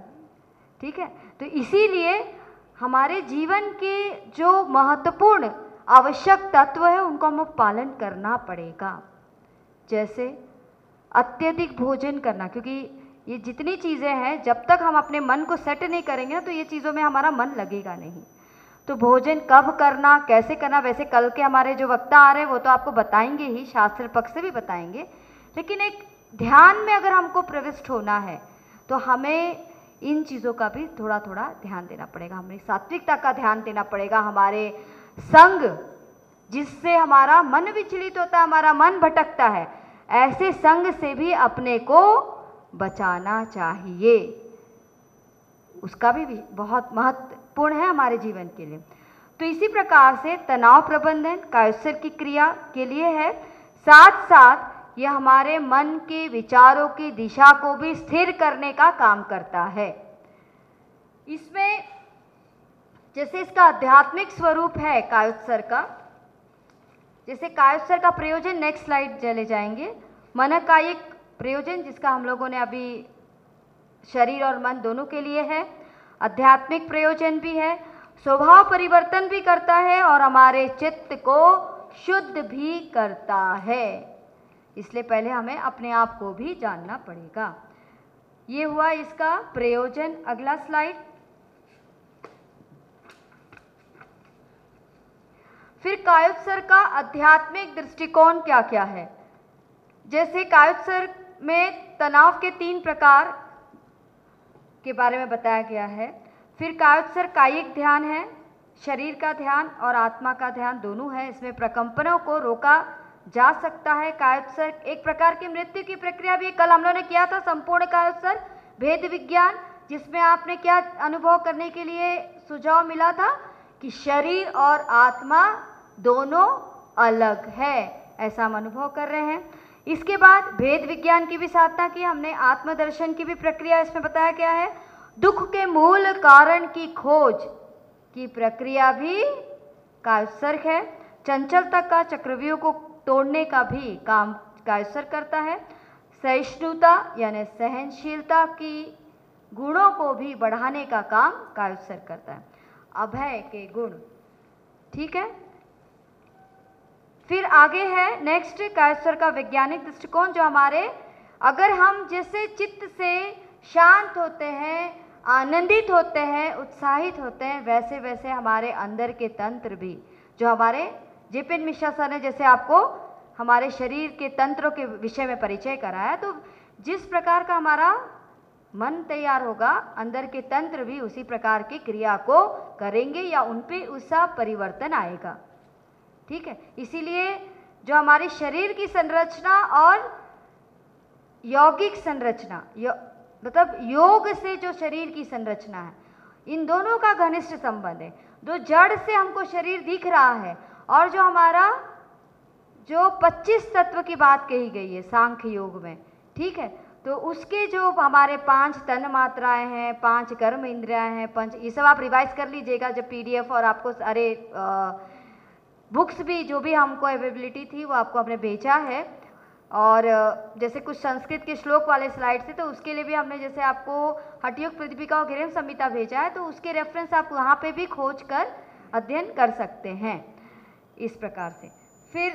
ठीक है, तो इसीलिए हमारे जीवन के जो महत्वपूर्ण आवश्यक तत्व है उनको हमें पालन करना पड़ेगा। जैसे अत्यधिक भोजन करना, क्योंकि ये जितनी चीज़ें हैं जब तक हम अपने मन को सेट नहीं करेंगे ना तो ये चीज़ों में हमारा मन लगेगा नहीं। तो भोजन कब करना, कैसे करना, वैसे कल के हमारे जो वक्ता आ रहे हैं वो तो आपको बताएंगे ही, शास्त्र पक्ष से भी बताएंगे, लेकिन एक ध्यान में अगर हमको प्रविष्ट होना है तो हमें इन चीज़ों का भी थोड़ा थोड़ा ध्यान देना पड़ेगा। हमें सात्विकता का ध्यान देना पड़ेगा, हमारे संग जिससे हमारा मन विचलित होता है, हमारा मन भटकता है, ऐसे संग से भी अपने को बचाना चाहिए। उसका भी बहुत महत्वपूर्ण है हमारे जीवन के लिए। तो इसी प्रकार से तनाव प्रबंधन कायोत्सर्ग की क्रिया के लिए है, साथ साथ यह हमारे मन के विचारों की दिशा को भी स्थिर करने का काम करता है। इसमें जैसे इसका आध्यात्मिक स्वरूप है कायोत्सर्ग का, जैसे कायोत्सर्ग का प्रयोजन नेक्स्ट स्लाइड चले जाएंगे। मन का एक प्रयोजन जिसका हम लोगों ने अभी शरीर और मन दोनों के लिए है, आध्यात्मिक प्रयोजन भी है, स्वभाव परिवर्तन भी करता है और हमारे चित्त को शुद्ध भी करता है। इसलिए पहले हमें अपने आप को भी जानना पड़ेगा। ये हुआ इसका प्रयोजन। अगला स्लाइड। फिर कायोत्सर्ग का आध्यात्मिक दृष्टिकोण क्या क्या है। जैसे कायोत्सर्ग में तनाव के 3 प्रकार के बारे में बताया गया है। फिर कायोत्सर्ग कायिक ध्यान है, शरीर का ध्यान और आत्मा का ध्यान दोनों है। इसमें प्रकंपनों को रोका जा सकता है। कायोत्सर्ग एक प्रकार की मृत्यु की प्रक्रिया भी, कल हम लोगों ने किया था संपूर्ण कायोत्सर्ग भेद विज्ञान, जिसमें आपने क्या अनुभव करने के लिए सुझाव मिला था कि शरीर और आत्मा दोनों अलग है, ऐसा हम अनुभव कर रहे हैं। इसके बाद भेद विज्ञान की भी साधना की हमने, आत्मदर्शन की भी प्रक्रिया इसमें बताया गया है। दुख के मूल कारण की खोज की प्रक्रिया भी कायोत्सर्ग है। चंचलता का चक्रव्यूह को तोड़ने का भी काम कायोत्सर्ग करता है। सहिष्णुता यानी सहनशीलता की गुणों को भी बढ़ाने का काम कायोत्सर्ग करता है। अभय के गुण, ठीक है। फिर आगे है नेक्स्ट कायोत्सर्ग का वैज्ञानिक दृष्टिकोण, जो हमारे अगर हम जैसे चित्त से शांत होते हैं, आनंदित होते हैं, उत्साहित होते हैं, वैसे वैसे हमारे अंदर के तंत्र भी, जो हमारे जेपीएन मिश्रा सर ने जैसे आपको हमारे शरीर के तंत्रों के विषय में परिचय कराया, तो जिस प्रकार का हमारा मन तैयार होगा, अंदर के तंत्र भी उसी प्रकार की क्रिया को करेंगे या उन पे उसका परिवर्तन आएगा। ठीक है, इसीलिए जो हमारे शरीर की संरचना और यौगिक संरचना, मतलब योग से जो शरीर की संरचना है, इन दोनों का घनिष्ठ संबंध है। जो जड़ से हमको शरीर दिख रहा है और जो हमारा जो 25 तत्व की बात कही गई है सांख्य योग में, ठीक है, तो उसके जो हमारे 5 तन मात्राएं हैं, 5 कर्म इंद्रियां हैं, 5, ये सब आप रिवाइज कर लीजिएगा जब पीडीएफ और आपको सारे बुक्स भी जो भी हमको अवेलेबिलिटी थी वो आपको हमने भेजा है। और जैसे कुछ संस्कृत के श्लोक वाले स्लाइड थे तो उसके लिए भी हमने जैसे आपको हठयोग प्रतिपिका और गृह संहिता भेजा है, तो उसके रेफरेंस आप वहाँ पे भी खोज कर अध्ययन कर सकते हैं इस प्रकार से। फिर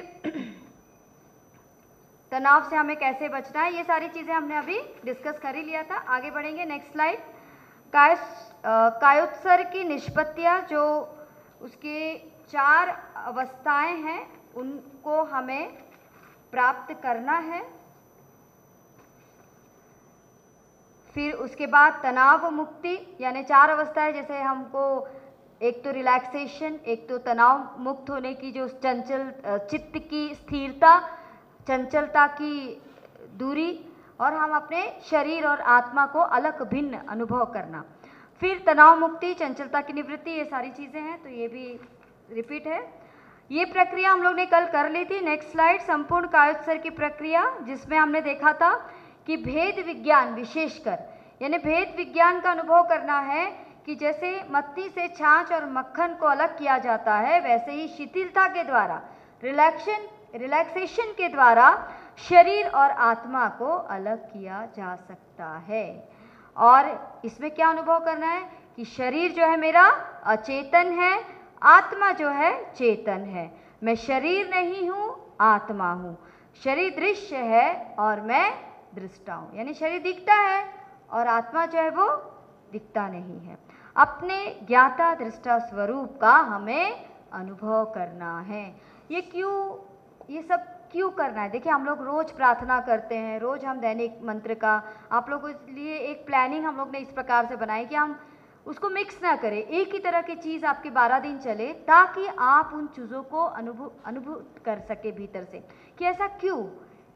तनाव से हमें कैसे बचना है, ये सारी चीज़ें हमने अभी डिस्कस कर ही लिया था। आगे बढ़ेंगे, नेक्स्ट स्लाइड। कायोत्सर्ग की निष्पत्तियाँ, जो उसके 4 अवस्थाएं हैं उनको हमें प्राप्त करना है। फिर उसके बाद तनाव मुक्ति, यानी 4 अवस्थाएं, जैसे हमको एक तो रिलैक्सेशन, एक तो तनाव मुक्त होने की जो चंचल चित्त की स्थिरता, चंचलता की दूरी, और हम अपने शरीर और आत्मा को अलग भिन्न अनुभव करना। फिर तनाव मुक्ति, चंचलता की निवृत्ति, ये सारी चीज़ें हैं, तो ये भी रिपीट है। ये प्रक्रिया हम लोग ने कल कर ली थी। नेक्स्ट स्लाइड, संपूर्ण कायोत्सर्ग की प्रक्रिया, जिसमें हमने देखा था कि भेद विज्ञान, विशेषकर यानी भेद विज्ञान का अनुभव करना है कि जैसे मत्ती से छाछ और मक्खन को अलग किया जाता है, वैसे ही शिथिलता के द्वारा, रिलैक्सेशन के द्वारा शरीर और आत्मा को अलग किया जा सकता है। और इसमें क्या अनुभव करना है कि शरीर जो है मेरा अचेतन है, आत्मा जो है चेतन है। मैं शरीर नहीं हूँ, आत्मा हूँ। शरीर दृश्य है और मैं दृष्टा हूँ, यानी शरीर दिखता है और आत्मा जो है वो दिखता नहीं है। अपने ज्ञाता दृष्टा स्वरूप का हमें अनुभव करना है। ये सब क्यों करना है? देखिए, हम लोग रोज़ प्रार्थना करते हैं, रोज़ हम दैनिक मंत्र का, आप लोगों के लिए एक प्लानिंग हम लोग ने इस प्रकार से बनाई कि हम उसको मिक्स ना करें, एक ही तरह की चीज़ आपके 12 दिन चले, ताकि आप उन चीज़ों को अनुभव कर सके भीतर से कि ऐसा क्यों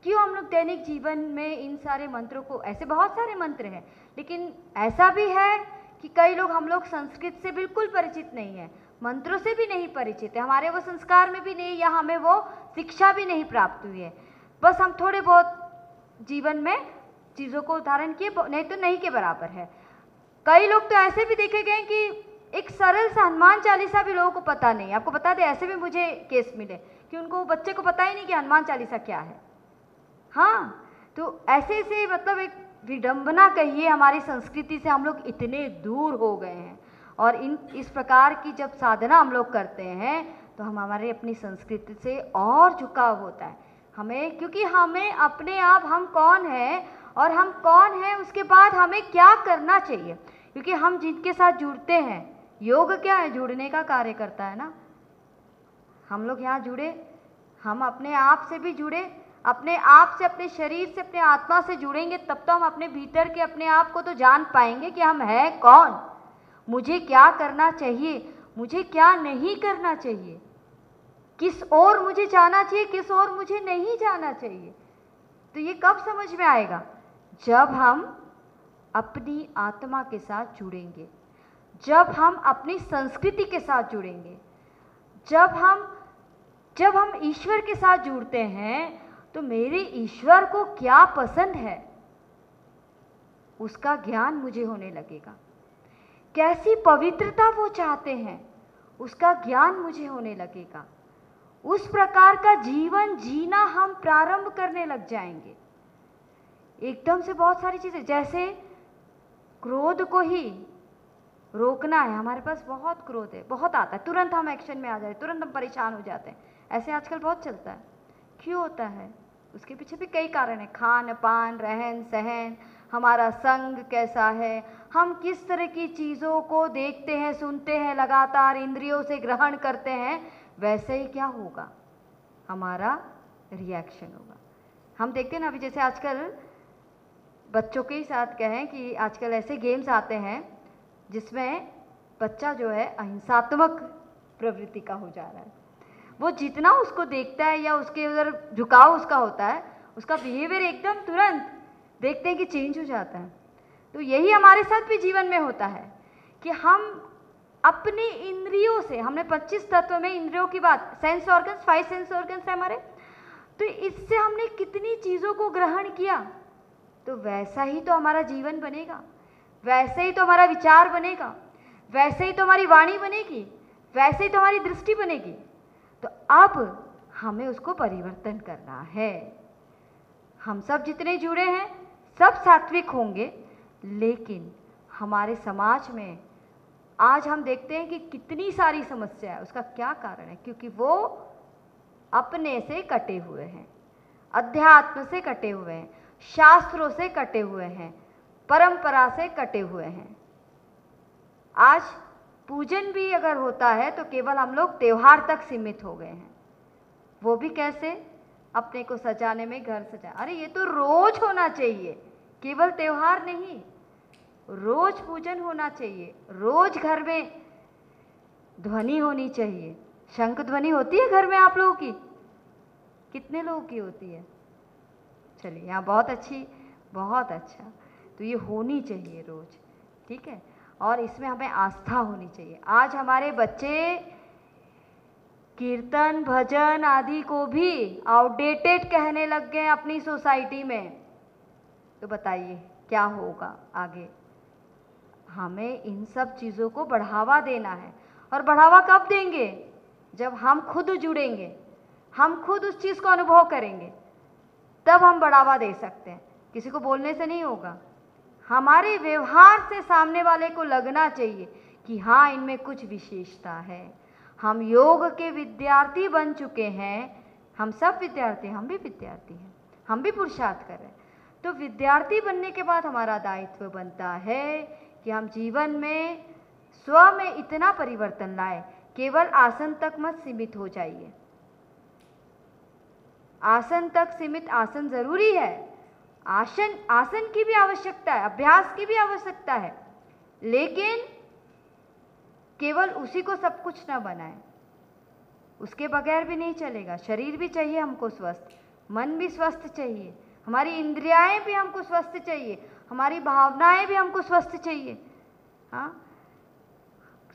हम लोग दैनिक जीवन में इन सारे मंत्रों को, ऐसे बहुत सारे मंत्र हैं, लेकिन ऐसा भी है कि कई लोग, हम लोग संस्कृत से बिल्कुल परिचित नहीं है, मंत्रों से भी नहीं परिचित है, हमारे वो संस्कार में भी नहीं, या हमें वो शिक्षा भी नहीं प्राप्त हुई है। बस हम थोड़े बहुत जीवन में चीज़ों को उदाहरण किए, नहीं तो नहीं के बराबर है। कई लोग तो ऐसे भी देखे गए कि एक सरल सा हनुमान चालीसा भी लोगों को पता नहीं। आपको बता दें, ऐसे भी मुझे केस मिले कि उनको, बच्चे को पता ही नहीं कि हनुमान चालीसा क्या है। हाँ, तो ऐसे मतलब एक विडंबना कहिए, हमारी संस्कृति से हम लोग इतने दूर हो गए हैं। और इस प्रकार की जब साधना हम लोग करते हैं तो हमारे अपनी संस्कृति से और झुकाव होता है हमें, क्योंकि हमें अपने आप, हम कौन हैं और हम कौन हैं, उसके बाद हमें क्या करना चाहिए। क्योंकि हम जिनके साथ जुड़ते हैं, योग क्या है? जुड़ने का कार्य करता है ना। हम लोग यहाँ जुड़े, हम अपने आप से भी जुड़े, अपने आप से, अपने शरीर से, अपने आत्मा से जुड़ेंगे, तब तो हम अपने भीतर के अपने आप को तो जान पाएंगे कि हम हैं कौन, मुझे क्या करना चाहिए, मुझे क्या नहीं करना चाहिए, किस ओर मुझे जाना चाहिए, किस ओर मुझे नहीं जाना चाहिए। तो ये कब समझ में आएगा? जब हम अपनी आत्मा के साथ जुड़ेंगे, जब हम अपनी संस्कृति के साथ जुड़ेंगे, जब हम ईश्वर के साथ जुड़ते हैं, तो मेरे ईश्वर को क्या पसंद है उसका ज्ञान मुझे होने लगेगा। कैसी पवित्रता वो चाहते हैं उसका ज्ञान मुझे होने लगेगा। उस प्रकार का जीवन जीना हम प्रारंभ करने लग जाएंगे। एकदम से बहुत सारी चीज़ें, जैसे क्रोध को ही रोकना है, हमारे पास बहुत क्रोध है, बहुत आता है, तुरंत हम एक्शन में आ जाते, तुरंत हम परेशान हो जाते हैं। ऐसे आजकल बहुत चलता है। क्यों होता है? उसके पीछे भी कई कारण हैं। खान पान, रहन सहन, हमारा संग कैसा है, हम किस तरह की चीज़ों को देखते हैं, सुनते हैं, लगातार इंद्रियों से ग्रहण करते हैं, वैसे ही क्या होगा, हमारा रिएक्शन होगा। हम देखते हैं ना, अभी जैसे आजकल बच्चों के ही साथ कहें कि आजकल ऐसे गेम्स आते हैं जिसमें बच्चा जो है अहिंसात्मक प्रवृत्ति का हो जा रहा है। वो जितना उसको देखता है या उसके उधर झुकाव उसका होता है, उसका बिहेवियर एकदम तुरंत देखते हैं कि चेंज हो जाता है। तो यही हमारे साथ भी जीवन में होता है कि हम अपनी इंद्रियों से, हमने 25 तत्व में इंद्रियों की बात, सेंस ऑर्गन्स, 5 सेंस ऑर्गन्स है हमारे, तो इससे हमने कितनी चीज़ों को ग्रहण किया, तो वैसा ही तो हमारा जीवन बनेगा, वैसे ही तो हमारा विचार बनेगा, वैसे ही तो हमारी वाणी बनेगी, वैसे ही तो हमारी दृष्टि बनेगी। तो अब हमें उसको परिवर्तन करना है। हम सब जितने जुड़े हैं सब सात्विक होंगे, लेकिन हमारे समाज में आज हम देखते हैं कि कितनी सारी समस्या है। उसका क्या कारण है? क्योंकि वो अपने से कटे हुए हैं, अध्यात्म से कटे हुए हैं, शास्त्रों से कटे हुए हैं, परंपरा से कटे हुए हैं। आज पूजन भी अगर होता है तो केवल हम लोग त्योहार तक सीमित हो गए हैं। वो भी कैसे? अपने को सजाने में घर सजा। अरे ये तो रोज होना चाहिए, केवल त्योहार नहीं, रोज पूजन होना चाहिए, रोज घर में ध्वनि होनी चाहिए। शंख ध्वनि होती है घर में आप लोगों की? कितने लोगों की होती है? चलिए, यहाँ बहुत अच्छी, बहुत अच्छा। तो ये होनी चाहिए रोज, ठीक है। और इसमें हमें आस्था होनी चाहिए। आज हमारे बच्चे कीर्तन भजन आदि को भी आउटडेटेड कहने लग गए अपनी सोसाइटी में। तो बताइए क्या होगा आगे? हमें इन सब चीज़ों को बढ़ावा देना है। और बढ़ावा कब देंगे? जब हम खुद जुड़ेंगे, हम खुद उस चीज़ को अनुभव करेंगे, तब हम बढ़ावा दे सकते हैं। किसी को बोलने से नहीं होगा, हमारे व्यवहार से सामने वाले को लगना चाहिए कि हाँ, इनमें कुछ विशेषता है। हम योग के विद्यार्थी बन चुके हैं, हम सब विद्यार्थी, हम भी विद्यार्थी हैं, हम भी पुरुषार्थ कर रहे हैं। तो विद्यार्थी बनने के बाद हमारा दायित्व बनता है कि हम जीवन में स्व में इतना परिवर्तन लाए। केवल आसन तक मत सीमित हो जाइए। आसन तक सीमित, आसन जरूरी है, आसन की भी आवश्यकता है, अभ्यास की भी आवश्यकता है, लेकिन केवल उसी को सब कुछ ना बनाए। उसके बगैर भी नहीं चलेगा। शरीर भी चाहिए हमको स्वस्थ, मन भी स्वस्थ चाहिए, हमारी इंद्रियाएं भी हमको स्वस्थ चाहिए, हमारी भावनाएं भी हमको स्वस्थ चाहिए। हाँ,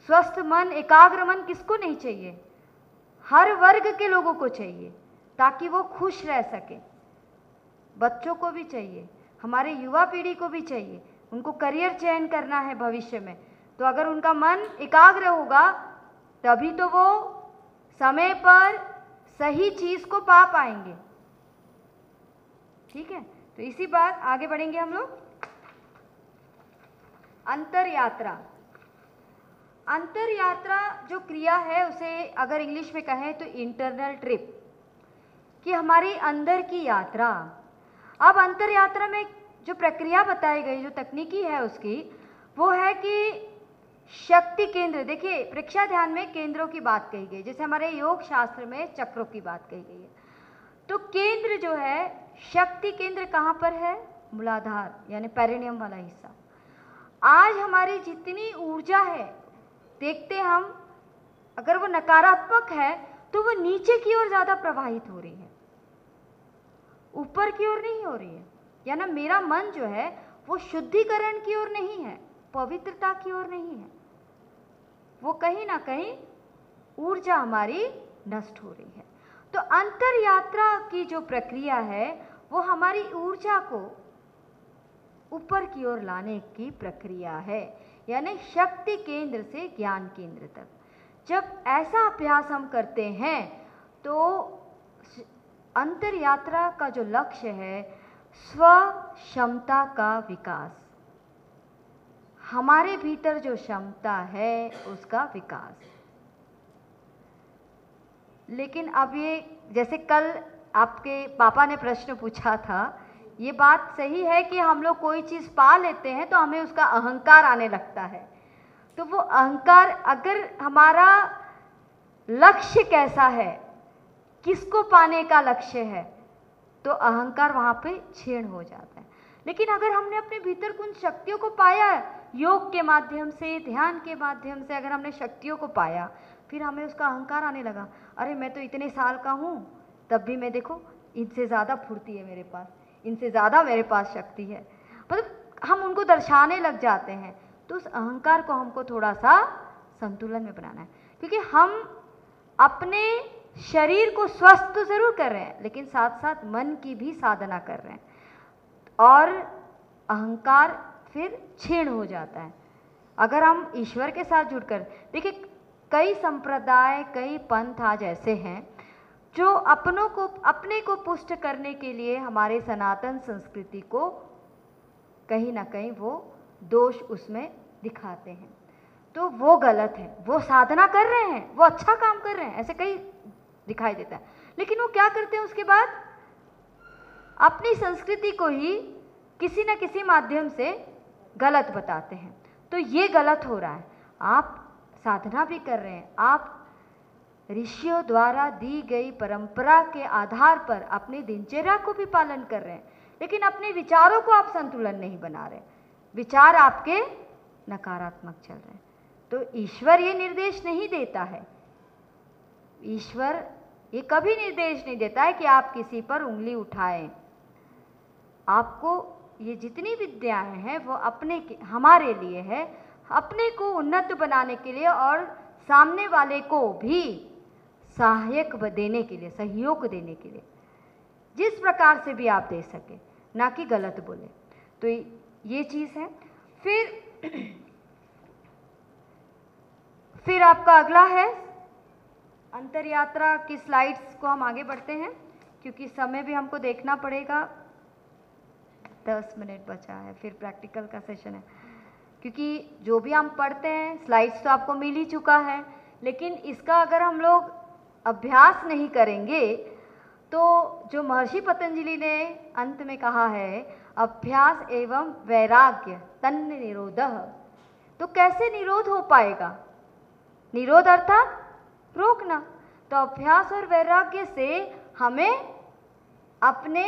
स्वस्थ मन, एकाग्र मन किसको नहीं चाहिए? हर वर्ग के लोगों को चाहिए, ताकि वो खुश रह सके। बच्चों को भी चाहिए, हमारे युवा पीढ़ी को भी चाहिए। उनको करियर चयन करना है भविष्य में, तो अगर उनका मन एकाग्र होगा तभी तो वो समय पर सही चीज को पा पाएंगे। ठीक है, तो इसी बात आगे बढ़ेंगे हम लोग। अंतर यात्रा। अंतर यात्रा जो क्रिया है उसे अगर इंग्लिश में कहें तो इंटरनल ट्रिप, कि हमारी अंदर की यात्रा। अब अंतर यात्रा में जो प्रक्रिया बताई गई, जो तकनीकी है उसकी, वो है कि शक्ति केंद्र। देखिए, प्रेक्षा ध्यान में केंद्रों की बात कही गई, जैसे हमारे योग शास्त्र में चक्रों की बात कही गई है। तो केंद्र जो है, शक्ति केंद्र कहाँ पर है? मूलाधार, यानी पेरिनियम वाला हिस्सा। आज हमारी जितनी ऊर्जा है, देखते हम, अगर वो नकारात्मक है तो वो नीचे की ओर ज़्यादा प्रवाहित हो रही है, ऊपर की ओर नहीं हो रही है। यानी मेरा मन जो है वो शुद्धिकरण की ओर नहीं है, पवित्रता की ओर नहीं है, वो कहीं ना कहीं ऊर्जा हमारी नष्ट हो रही है। तो अंतर यात्रा की जो प्रक्रिया है वो हमारी ऊर्जा को ऊपर की ओर लाने की प्रक्रिया है, यानी शक्ति केंद्र से ज्ञान केंद्र तक। जब ऐसा अभ्यास हम करते हैं तो अंतर यात्रा का जो लक्ष्य है, स्व क्षमता का विकास, हमारे भीतर जो क्षमता है उसका विकास। लेकिन अब ये, जैसे कल आपके पापा ने प्रश्न पूछा था, ये बात सही है कि हम लोग कोई चीज़ पा लेते हैं तो हमें उसका अहंकार आने लगता है। तो वो अहंकार, अगर हमारा लक्ष्य कैसा है, किसको पाने का लक्ष्य है, तो अहंकार वहाँ पे क्षीण हो जाता है। लेकिन अगर हमने अपने भीतर कुछ शक्तियों को पाया, योग के माध्यम से, ध्यान के माध्यम से अगर हमने शक्तियों को पाया, फिर हमें उसका अहंकार आने लगा। अरे मैं तो इतने साल का हूँ, तब भी मैं देखो इनसे ज़्यादा फुर्ती है मेरे पास, इनसे ज़्यादा मेरे पास शक्ति है। मतलब हम उनको दर्शाने लग जाते हैं। तो उस अहंकार को हमको थोड़ा सा संतुलन में बनाना है, क्योंकि हम अपने शरीर को स्वस्थ तो ज़रूर कर रहे हैं, लेकिन साथ साथ मन की भी साधना कर रहे हैं। और अहंकार फिर क्षीण हो जाता है। अगर हम ईश्वर के साथ जुड़कर, देखिए कई संप्रदाय, कई पंथ आज ऐसे हैं जो अपने को पुष्ट करने के लिए हमारे सनातन संस्कृति को कहीं ना कहीं वो दोष उसमें दिखाते हैं, तो वो गलत है। वो साधना कर रहे हैं, वो अच्छा काम कर रहे हैं, ऐसे कई दिखाई देता है, लेकिन वो क्या करते हैं उसके बाद अपनी संस्कृति को ही किसी न किसी माध्यम से गलत बताते हैं। तो ये गलत हो रहा है। आप साधना भी कर रहे हैं, आप ऋषियों द्वारा दी गई परंपरा के आधार पर अपनी दिनचर्या को भी पालन कर रहे हैं, लेकिन अपने विचारों को आप संतुलन नहीं बना रहे, विचार आपके नकारात्मक चल रहे हैं। तो ईश्वर ये निर्देश नहीं देता है, ईश्वर ये कभी निर्देश नहीं देता है कि आप किसी पर उंगली उठाएं। आपको ये जितनी विद्याएं हैं वो हमारे लिए है, अपने को उन्नत बनाने के लिए और सामने वाले को भी सहायक देने के लिए, सहयोग देने के लिए, जिस प्रकार से भी आप दे सके, ना कि गलत बोले। तो ये चीज़ है। फिर आपका अगला है अंतर यात्रा की स्लाइड्स को हम आगे बढ़ते हैं, क्योंकि समय भी हमको देखना पड़ेगा। 10 मिनट बचा है, फिर प्रैक्टिकल का सेशन है। क्योंकि जो भी हम पढ़ते हैं स्लाइड्स तो आपको मिल ही चुका है, लेकिन इसका अगर हम लोग अभ्यास नहीं करेंगे तो जो महर्षि पतंजलि ने अंत में कहा है, अभ्यास एवं वैराग्य तन्न निरोधः, तो कैसे निरोध हो पाएगा? निरोध अर्थात रोकना। तो अभ्यास और वैराग्य से हमें अपने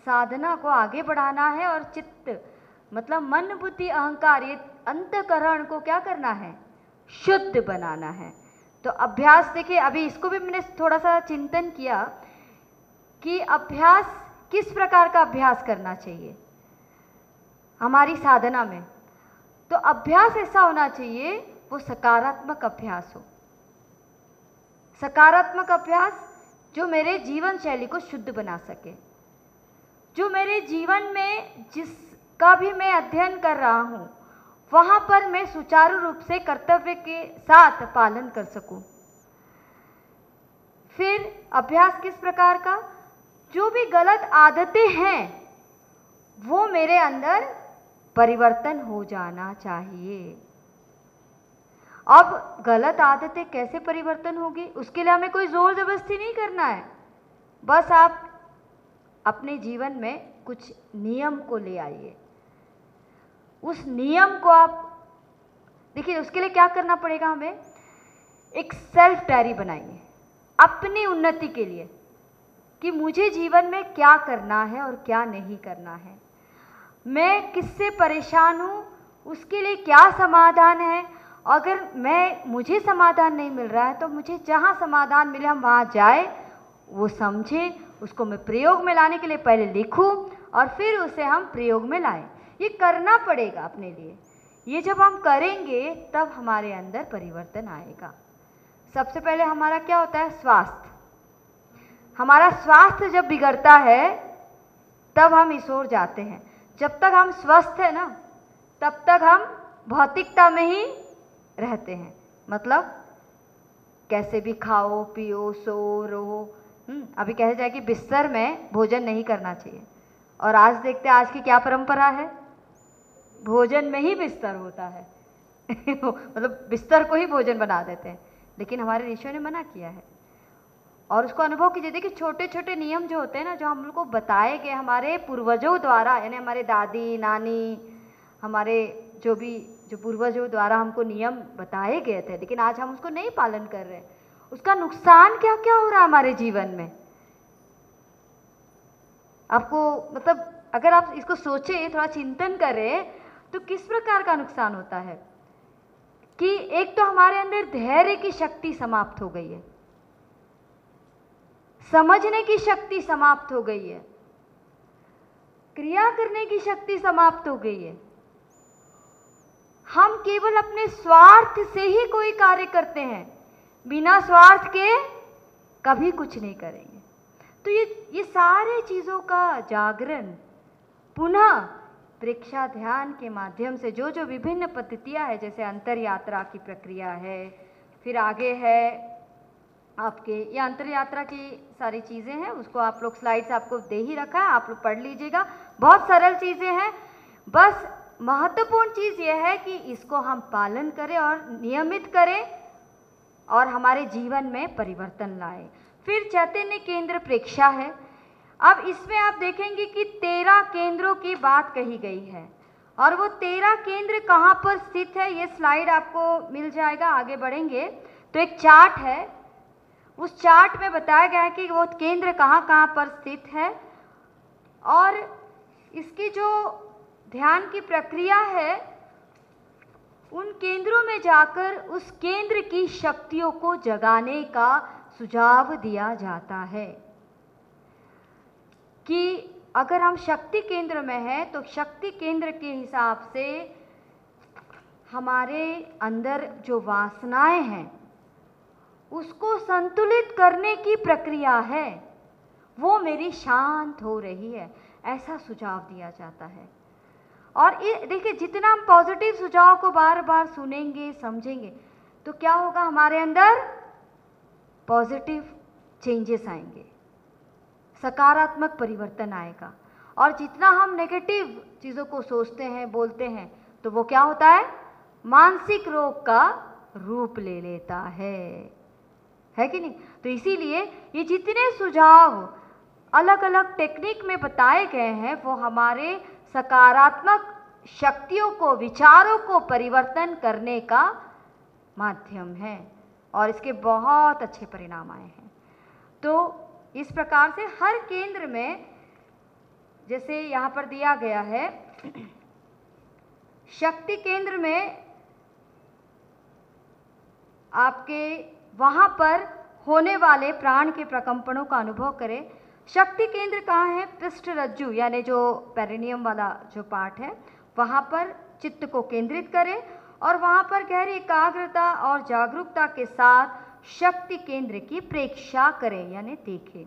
साधना को आगे बढ़ाना है और चित्त मतलब मन बुद्धि अहंकार, ये अंतकरण को क्या करना है? शुद्ध बनाना है। तो अभ्यास देखिए, अभी इसको भी मैंने थोड़ा सा चिंतन किया कि अभ्यास किस प्रकार का अभ्यास करना चाहिए हमारी साधना में। तो अभ्यास ऐसा होना चाहिए वो सकारात्मक अभ्यास हो, सकारात्मक अभ्यास जो मेरे जीवन शैली को शुद्ध बना सके, जो मेरे जीवन में जिसका भी मैं अध्ययन कर रहा हूँ वहाँ पर मैं सुचारू रूप से कर्तव्य के साथ पालन कर सकूँ। फिर अभ्यास किस प्रकार का? जो भी गलत आदतें हैं वो मेरे अंदर परिवर्तन हो जाना चाहिए। अब गलत आदतें कैसे परिवर्तन होगी, उसके लिए हमें कोई जोर जबरदस्ती नहीं करना है। बस आप अपने जीवन में कुछ नियम को ले आइए। उस नियम को आप देखिए, उसके लिए क्या करना पड़ेगा? हमें एक सेल्फ डायरी बनाइए अपनी उन्नति के लिए कि मुझे जीवन में क्या करना है और क्या नहीं करना है, मैं किससे परेशान हूँ, उसके लिए क्या समाधान है। अगर मुझे समाधान नहीं मिल रहा है तो मुझे जहाँ समाधान मिले हम वहाँ जाए, वो समझे, उसको मैं प्रयोग में लाने के लिए पहले लिखूं और फिर उसे हम प्रयोग में लाएं। ये करना पड़ेगा अपने लिए। ये जब हम करेंगे तब हमारे अंदर परिवर्तन आएगा। सबसे पहले हमारा क्या होता है? स्वास्थ्य। हमारा स्वास्थ्य जब बिगड़ता है तब हम इस ओर जाते हैं। जब तक हम स्वस्थ हैं ना, तब तक हम भौतिकता में ही रहते हैं। मतलब कैसे भी खाओ पियो सो रहो। अभी कहा जाए कि बिस्तर में भोजन नहीं करना चाहिए, और आज देखते हैं आज की क्या परंपरा है, भोजन में ही बिस्तर होता है मतलब बिस्तर को ही भोजन बना देते हैं। लेकिन हमारे ऋषियों ने मना किया है। और उसको अनुभव कीजिए। देखिए छोटे छोटे नियम जो होते हैं ना, जो हम लोग को बताए गए हमारे पूर्वजों द्वारा, यानी हमारे दादी नानी, हमारे जो पूर्वजों द्वारा हमको नियम बताए गए थे, लेकिन आज हम उसको नहीं पालन कर रहे हैं। उसका नुकसान क्या क्या हो रहा है हमारे जीवन में, आपको मतलब अगर आप इसको सोचें, थोड़ा चिंतन करें तो किस प्रकार का नुकसान होता है कि एक तो हमारे अंदर धैर्य की शक्ति समाप्त हो गई है, समझने की शक्ति समाप्त हो गई है, क्रिया करने की शक्ति समाप्त हो गई है। हम केवल अपने स्वार्थ से ही कोई कार्य करते हैं, बिना स्वार्थ के कभी कुछ नहीं करेंगे। तो ये सारे चीज़ों का जागरण पुनः प्रेक्षा ध्यान के माध्यम से जो जो विभिन्न पद्धतियाँ है, जैसे अंतर यात्रा की प्रक्रिया है, फिर आगे है आपके ये अंतर यात्रा की सारी चीज़ें हैं, उसको आप लोग स्लाइड्स आपको दे ही रखा है, आप लोग पढ़ लीजिएगा। बहुत सरल चीज़ें हैं, बस महत्वपूर्ण चीज़ यह है कि इसको हम पालन करें और नियमित करें और हमारे जीवन में परिवर्तन लाएं। फिर चैतन्य केंद्र प्रेक्षा है। अब इसमें आप देखेंगे कि 13 केंद्रों की बात कही गई है और वो 13 केंद्र कहाँ पर स्थित है ये स्लाइड आपको मिल जाएगा। आगे बढ़ेंगे तो एक चार्ट है, उस चार्ट में बताया गया है कि वो केंद्र कहाँ कहाँ पर स्थित है और इसकी जो ध्यान की प्रक्रिया है उन केंद्रों में जाकर उस केंद्र की शक्तियों को जगाने का सुझाव दिया जाता है कि अगर हम शक्ति केंद्र में हैं तो शक्ति केंद्र के हिसाब से हमारे अंदर जो वासनाएं हैं उसको संतुलित करने की प्रक्रिया है, वो मेरी शांत हो रही है, ऐसा सुझाव दिया जाता है। और ये देखिए, जितना हम पॉजिटिव सुझाव को बार बार सुनेंगे समझेंगे तो क्या होगा, हमारे अंदर पॉजिटिव चेंजेस आएंगे, सकारात्मक परिवर्तन आएगा। और जितना हम नेगेटिव चीज़ों को सोचते हैं बोलते हैं तो वो क्या होता है, मानसिक रोग का रूप ले लेता है कि नहीं। तो इसीलिए ये जितने सुझाव अलग अलग टेक्निक में बताए गए हैं वो हमारे सकारात्मक शक्तियों को, विचारों को परिवर्तन करने का माध्यम है और इसके बहुत अच्छे परिणाम आए हैं। तो इस प्रकार से हर केंद्र में, जैसे यहाँ पर दिया गया है, शक्ति केंद्र में आपके वहाँ पर होने वाले प्राण के प्रकंपनों का अनुभव करें। शक्ति केंद्र कहाँ है, पृष्ठ रज्जु यानी जो पेरिनियम वाला जो पार्ट है वहाँ पर चित्त को केंद्रित करें और वहाँ पर गहरी एकाग्रता और जागरूकता के साथ शक्ति केंद्र की प्रेक्षा करें यानी देखें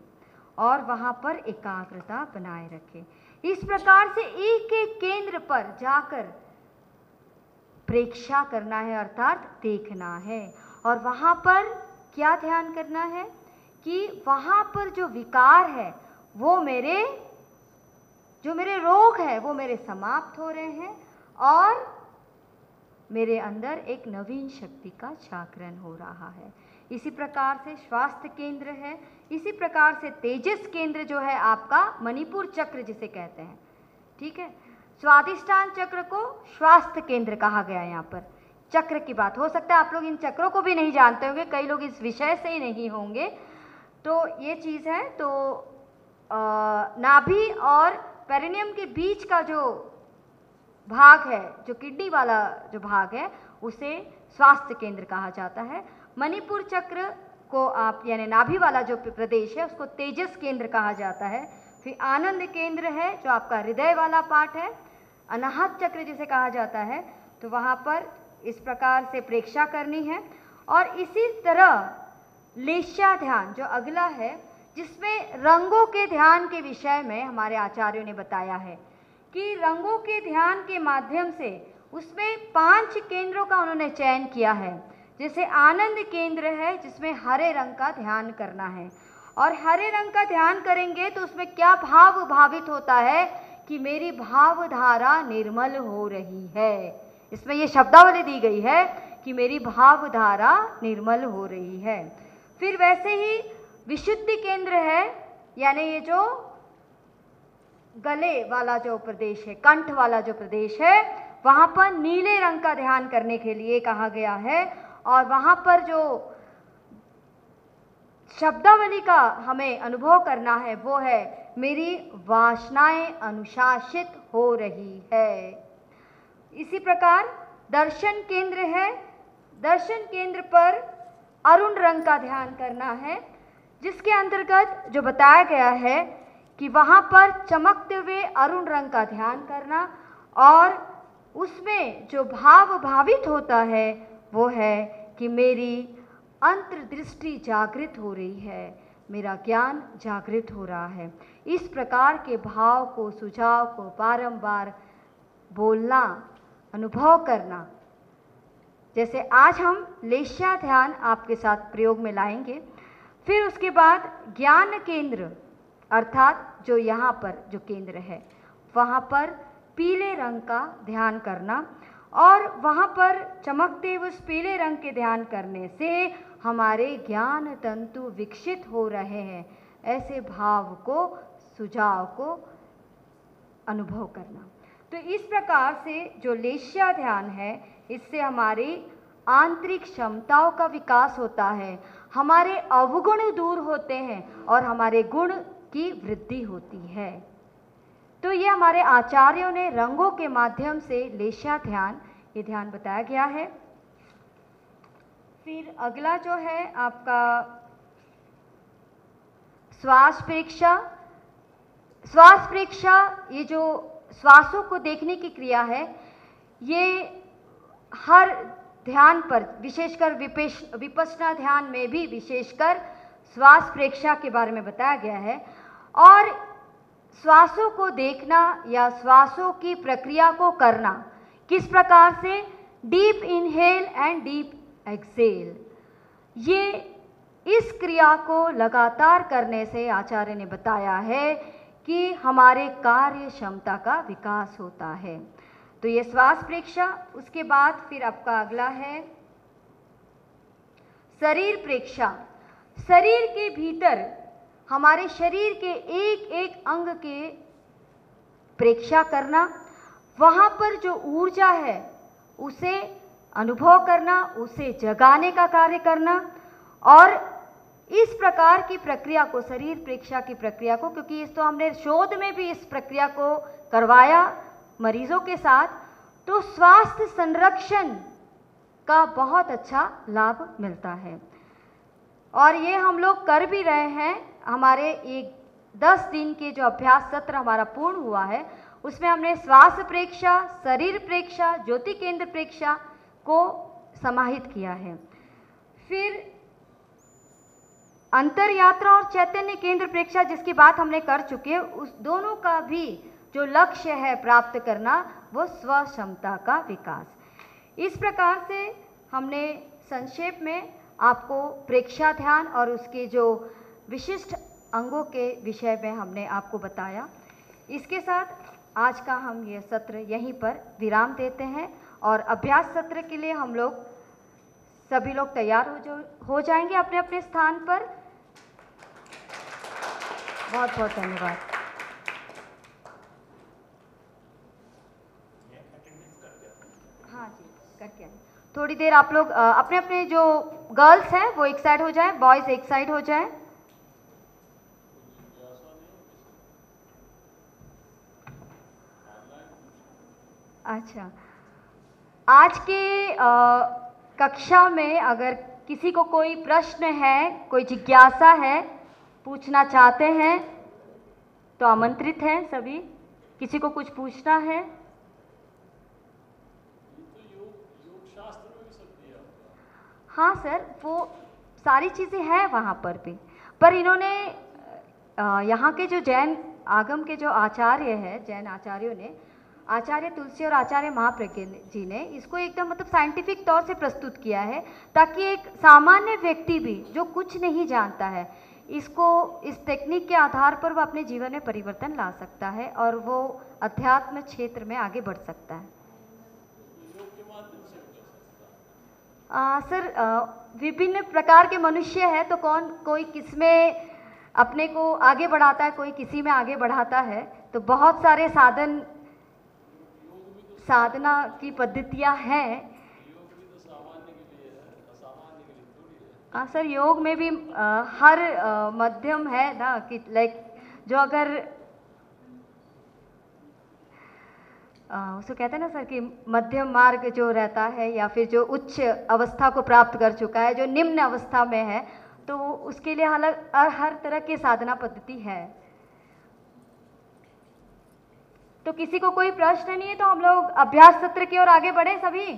और वहाँ पर एकाग्रता बनाए रखें। इस प्रकार से एक एक केंद्र पर जाकर प्रेक्षा करना है अर्थात देखना है और वहाँ पर क्या ध्यान करना है कि वहाँ पर जो विकार है वो मेरे रोग है वो मेरे समाप्त हो रहे हैं और मेरे अंदर एक नवीन शक्ति का जागरण हो रहा है। इसी प्रकार से स्वास्थ्य केंद्र है, इसी प्रकार से तेजस केंद्र जो है आपका मणिपुर चक्र जिसे कहते हैं, ठीक है। स्वादिष्ठान चक्र को स्वास्थ्य केंद्र कहा गया है। यहाँ पर चक्र की बात, हो सकता है आप लोग इन चक्रों को भी नहीं जानते होंगे, कई लोग इस विषय से ही नहीं होंगे, तो ये चीज़ है। तो नाभि और पेरिनियम के बीच का जो भाग है, जो किडनी वाला जो भाग है, उसे स्वास्थ्य केंद्र कहा जाता है। मणिपुर चक्र को आप यानी नाभि वाला जो प्रदेश है उसको तेजस केंद्र कहा जाता है। फिर आनंद केंद्र है जो आपका हृदय वाला पार्ट है, अनाहत चक्र जिसे कहा जाता है, तो वहाँ पर इस प्रकार से प्रेक्षा करनी है। और इसी तरह लेश्या ध्यान जो अगला है, जिसमें रंगों के ध्यान के विषय में हमारे आचार्यों ने बताया है कि रंगों के ध्यान के माध्यम से उसमें 5 केंद्रों का उन्होंने चयन किया है। जैसे आनंद केंद्र है जिसमें हरे रंग का ध्यान करना है और हरे रंग का ध्यान करेंगे तो उसमें क्या भाव भावित होता है कि मेरी भावधारा निर्मल हो रही है। इसमें ये शब्दावली दी गई है कि मेरी भावधारा निर्मल हो रही है। फिर वैसे ही विशुद्धि केंद्र है, यानी ये जो गले वाला जो प्रदेश है, कंठ वाला जो प्रदेश है, वहाँ पर नीले रंग का ध्यान करने के लिए कहा गया है और वहाँ पर जो शब्दावली का हमें अनुभव करना है वो है मेरी वासनाएं अनुशासित हो रही है। इसी प्रकार दर्शन केंद्र है, दर्शन केंद्र पर अरुण रंग का ध्यान करना है, जिसके अंतर्गत जो बताया गया है कि वहाँ पर चमकते हुए अरुण रंग का ध्यान करना और उसमें जो भाव भावित होता है वो है कि मेरी अंतर्दृष्टि जागृत हो रही है, मेरा ज्ञान जागृत हो रहा है। इस प्रकार के भाव को, सुझाव को बारंबार बोलना, अनुभव करना। जैसे आज हम लेस्या ध्यान आपके साथ प्रयोग में लाएंगे। फिर उसके बाद ज्ञान केंद्र, अर्थात जो यहाँ पर जो केंद्र है वहाँ पर पीले रंग का ध्यान करना, और वहाँ पर चमकते उस पीले रंग के ध्यान करने से हमारे ज्ञान तंतु विकसित हो रहे हैं, ऐसे भाव को, सुझाव को अनुभव करना। तो इस प्रकार से जो लेस्या ध्यान है, इससे हमारी आंतरिक क्षमताओं का विकास होता है, हमारे अवगुण दूर होते हैं और हमारे गुण की वृद्धि होती है। तो ये हमारे आचार्यों ने रंगों के माध्यम से लेस्या ध्यान, ये ध्यान बताया गया है। फिर अगला जो है आपका श्वास प्रेक्षा। श्वास प्रेक्षा, ये जो श्वासों को देखने की क्रिया है, ये हर ध्यान पर, विशेषकर विपश्यना ध्यान में भी विशेषकर श्वास प्रेक्षा के बारे में बताया गया है। और श्वासों को देखना या श्वासों की प्रक्रिया को करना किस प्रकार से, deep inhale and deep exhale, ये इस क्रिया को लगातार करने से आचार्य ने बताया है कि हमारे कार्य क्षमता का विकास होता है। तो ये श्वास प्रेक्षा। उसके बाद फिर आपका अगला है शरीर प्रेक्षा। शरीर के भीतर हमारे शरीर के एक एक अंग के प्रेक्षा करना, वहाँ पर जो ऊर्जा है उसे अनुभव करना, उसे जगाने का कार्य करना। और इस प्रकार की प्रक्रिया को, शरीर प्रेक्षा की प्रक्रिया को, क्योंकि इस तो हमने शोध में भी इस प्रक्रिया को करवाया मरीजों के साथ, तो स्वास्थ्य संरक्षण का बहुत अच्छा लाभ मिलता है। और ये हम लोग कर भी रहे हैं। हमारे एक 10 दिन के जो अभ्यास सत्र हमारा पूर्ण हुआ है, उसमें हमने श्वास प्रेक्षा, शरीर प्रेक्षा, ज्योति केंद्र प्रेक्षा को समाहित किया है। फिर अंतर यात्रा और चैतन्य केंद्र प्रेक्षा, जिसकी बात हमने कर चुके हैं, उस दोनों का भी जो लक्ष्य है प्राप्त करना, वो स्व क्षमता का विकास। इस प्रकार से हमने संक्षेप में आपको प्रेक्षा ध्यान और उसके जो विशिष्ट अंगों के विषय में हमने आपको बताया। इसके साथ आज का हम ये सत्र यहीं पर विराम देते हैं और अभ्यास सत्र के लिए हम लोग सभी लोग तैयार हो जाएंगे अपने अपने स्थान पर। बहुत बहुत धन्यवाद। हाँ जी, करके आए। थोड़ी देर आप लोग अपने अपने जो गर्ल्स हैं वो एक साइड हो जाए, बॉयज एक साइड हो जाए। अच्छा, आज के कक्षा में अगर किसी को कोई प्रश्न है, कोई जिज्ञासा है, पूछना चाहते हैं तो आमंत्रित हैं सभी। किसी को कुछ पूछना है? हाँ सर, वो सारी चीज़ें हैं वहाँ पर भी, पर इन्होंने यहाँ के जो जैन आगम के जो आचार्य हैं, जैन आचार्यों ने, आचार्य तुलसी और आचार्य महाप्रज्ञ जी ने इसको एकदम मतलब साइंटिफिक तौर से प्रस्तुत किया है, ताकि एक सामान्य व्यक्ति भी जो कुछ नहीं जानता है, इसको इस टेक्निक के आधार पर वो अपने जीवन में परिवर्तन ला सकता है और वो अध्यात्म क्षेत्र में आगे बढ़ सकता है। सर, विभिन्न प्रकार के मनुष्य है, तो कोई किसमें अपने को आगे बढ़ाता है, कोई किसी में आगे बढ़ाता है, तो बहुत सारे साधना की पद्धतियां हैं। हाँ सर, योग में भी हर मध्यम है ना, कि लाइक जो अगर उसको कहते हैं ना सर कि मध्यम मार्ग जो रहता है या फिर जो उच्च अवस्था को प्राप्त कर चुका है, जो निम्न अवस्था में है, तो उसके लिए हर तरह की साधना पद्धति है। तो किसी को कोई प्रश्न नहीं है तो हम लोग अभ्यास सत्र की ओर आगे बढ़े सभी।